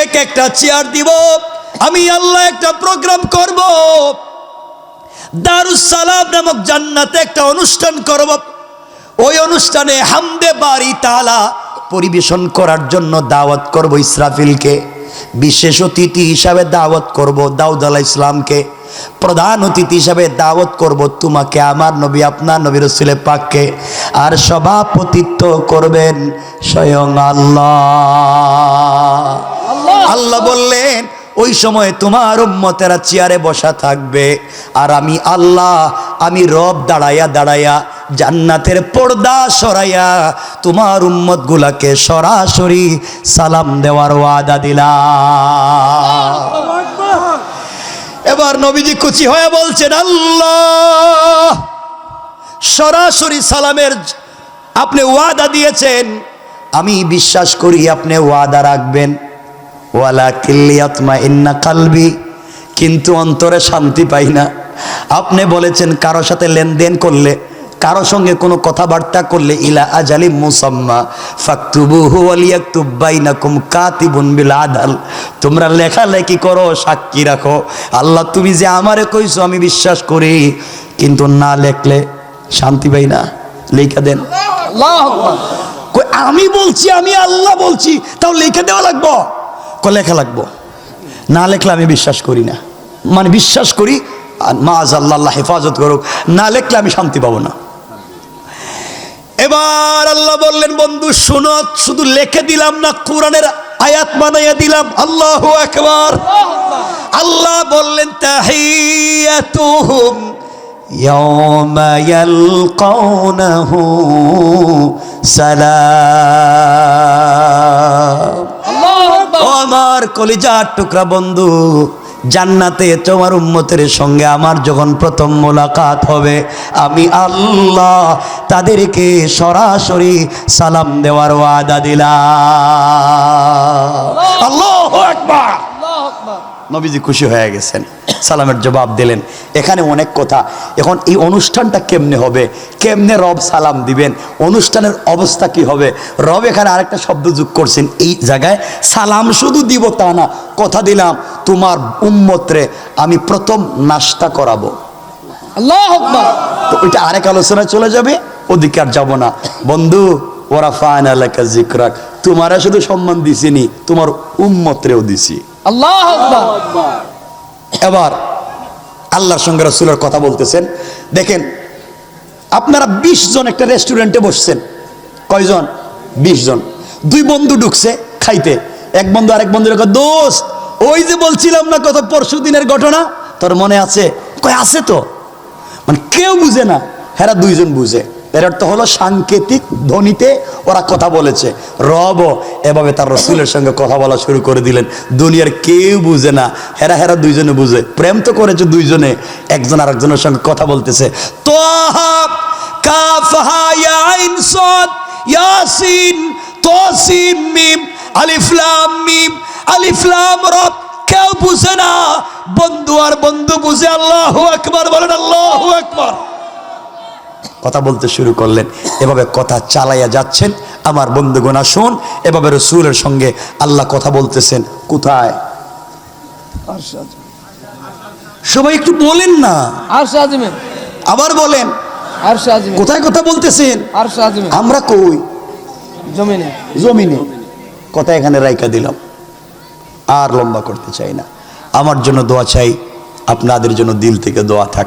এক একটা চেয়ার দিব। আমি আল্লাহ একটা প্রোগ্রাম করব, দারুস সালাম নামক জান্নাতে একটা অনুষ্ঠান করব। ওই অনুষ্ঠানে হামদে বারি তাআলা পরিবেশন করার জন্য দাওয়াত করব ইসরাফিলকে, বিশেষ অতিথি হিসাবে দাওয়াত করব দাউদ আলাইহিস সালামকে, প্রধান অতিথি হিসাবে দাওয়াত করব তোমাকে, আমার নবী আপনার নবী রাসূল পাককে, আর সভাপতিত্ব করবেন স্বয়ং আল্লাহ। আল্লাহ বললেন ওই সময় তোমার উম্মতেরা চেয়ারে বসা থাকবে, আর আমি আল্লাহ, আমি রব দাঁড়াইয়া দাঁড়াইয়া জান্নাতের পর্দা সরাইয়া তোমার উম্মত গুলাকে সরাসরি সালাম দেওয়ার ওয়াদা দিলাম। এবার নবীজি খুশি হয়ে বলছেন, আল্লাহ, সরাসরি সালামের আপনি ওয়াদা দিয়েছেন, আমি বিশ্বাস করি আপনি ওয়াদা রাখবেন। ওয়ালাকিন লিয়াতমাইন্না কলবি, কিন্তু অন্তরে শান্তি পাই না। আপনি বলেছেন কারো সাথে লেনদেন করলে, কারো সঙ্গে কোনো কথাবার্তা করলে, ইলা আজালিম মুসাম্মা ফাকতুবুহু ওয়ালিয়াকতুব বাইনাকুম কাতিবুন বিল আদল, তোমরা লেখালেখি করো, সাক্ষী রাখো। আল্লাহ, তুমি যে আমারে কইছো আমি বিশ্বাস করি, কিন্তু না লেখলে শান্তি পাই না, লেখা দেন। আল্লাহু আকবার। কই আমি বলছি, আমি আল্লাহ বলছি, তাও লিখে দেওয়া লাগবো? লেখা লাগবো, না লেখলে আমি বিশ্বাস করি না। মানে বিশ্বাস করি, মাআযাল্লাহ, আল্লাহ হেফাজত করুক, না লেখলে আমি শান্তি পাবো না। এবার আল্লাহ বললেন, বন্ধু শুনো, শুধু লিখে দিলাম না, কোরআনের আয়াত বানাইয়া দিলাম। আল্লাহু আকবার। আল্লাহ বললেন, তাহিয়াতুহুম ইয়াওমা ইয়ালকাউনাহু সালাম। ও আমার কলিজার টুকরা বন্ধু, জান্নাতে তোমার উম্মতের সঙ্গে আমার যখন প্রথম মোলাকাত হবে, আমি আল্লাহ তাদেরকে সরাসরি সালাম দেওয়ার ওয়াদা দিলাম। আল্লাহু আকবার। নবীজি খুশি হয়ে গেছেন, সালামের জবাব দিলেন। এখানে অনেক কথা। এখন এই অনুষ্ঠানটা কেমনে হবে, কেমনে রব সালাম দিবেন, অনুষ্ঠানের অবস্থা কি হবে? রব এখানে আরেকটা শব্দ যোগ করছেন এই জায়গায়, সালাম শুধু দিব তা না, কথা দিলাম তোমার উম্মতরে আমি প্রথম নাস্তা করাবো। আল্লাহু আকবার। তো ওইটা আরেক আলোচনায় চলে যাবে, ওদিকে আর যাবো না। বন্ধু, ওরা ফায়না লেখা জিকরাক, তোমারা শুধু সম্মান দিছিনি, তোমার উম্মতরেও দিছি। আল্লাহু আকবার। এবার আল্লাহর সঙ্গে রাসূলের কথা বলতেছেন। দেখেন, আপনারা 20 জন একটা রেস্টুরেন্টে বসছেন। কয়জন? 20 জন। দুই বন্ধু ঢুকছে খাইতে। এক বন্ধু আরেক বন্ধুর কাছে, দোস্ত, ওই যে বলছিলাম না কত পরশু দিনের ঘটনা, তোর মনে আছে? কয় আছে তো। মানে কেউ বুঝে না, হেরা দুইজন বুঝে। এর অর্থ হলো সাংকেতিক ধ্বনিতে ওরা কথা বলেছে। রব এভাবে তার রাসূলের সঙ্গে কথা বলা শুরু করে দিলেন। দুনিয়ার কেউ বুঝে না, হেরা দুইজনে বুঝে। প্রেম তো করেছে দুইজনে, একজন আরেকজনের সঙ্গে কথা বলতেছে। তাহা কাফ হা ইয়া আইন সাদ ইয়াসিন তাসিম মিম আলিফ লাম মিম, আলিফ লাম রা। কেউ বুঝে না, বন্ধু আর বন্ধু বুঝে। আল্লাহু আকবার বলেন, আল্লাহু আকবার। কথা বলতে শুরু করলেন। এভাবে কথা চালাইয়া যাচ্ছেন। আমার বন্ধুগণ আসুন, এভাবে রাসূলের সঙ্গে আল্লাহ কথা বলতেছেন। কোথায়? সবাই একটু বলেন না, আরশে আজিমে। আবার বলেন, আরশে আজিমে। কোথায় কথা বলতেছেন? আরশে আজিমে। আমরা কই? জমিনে। জমিনে। কথা এখানে রাইকা দিলাম, আর লম্বা করতে চাই না। আমার জন্য দোয়া চাই, আপনাদের জন্য দিল থেকে দোয়া থাকে।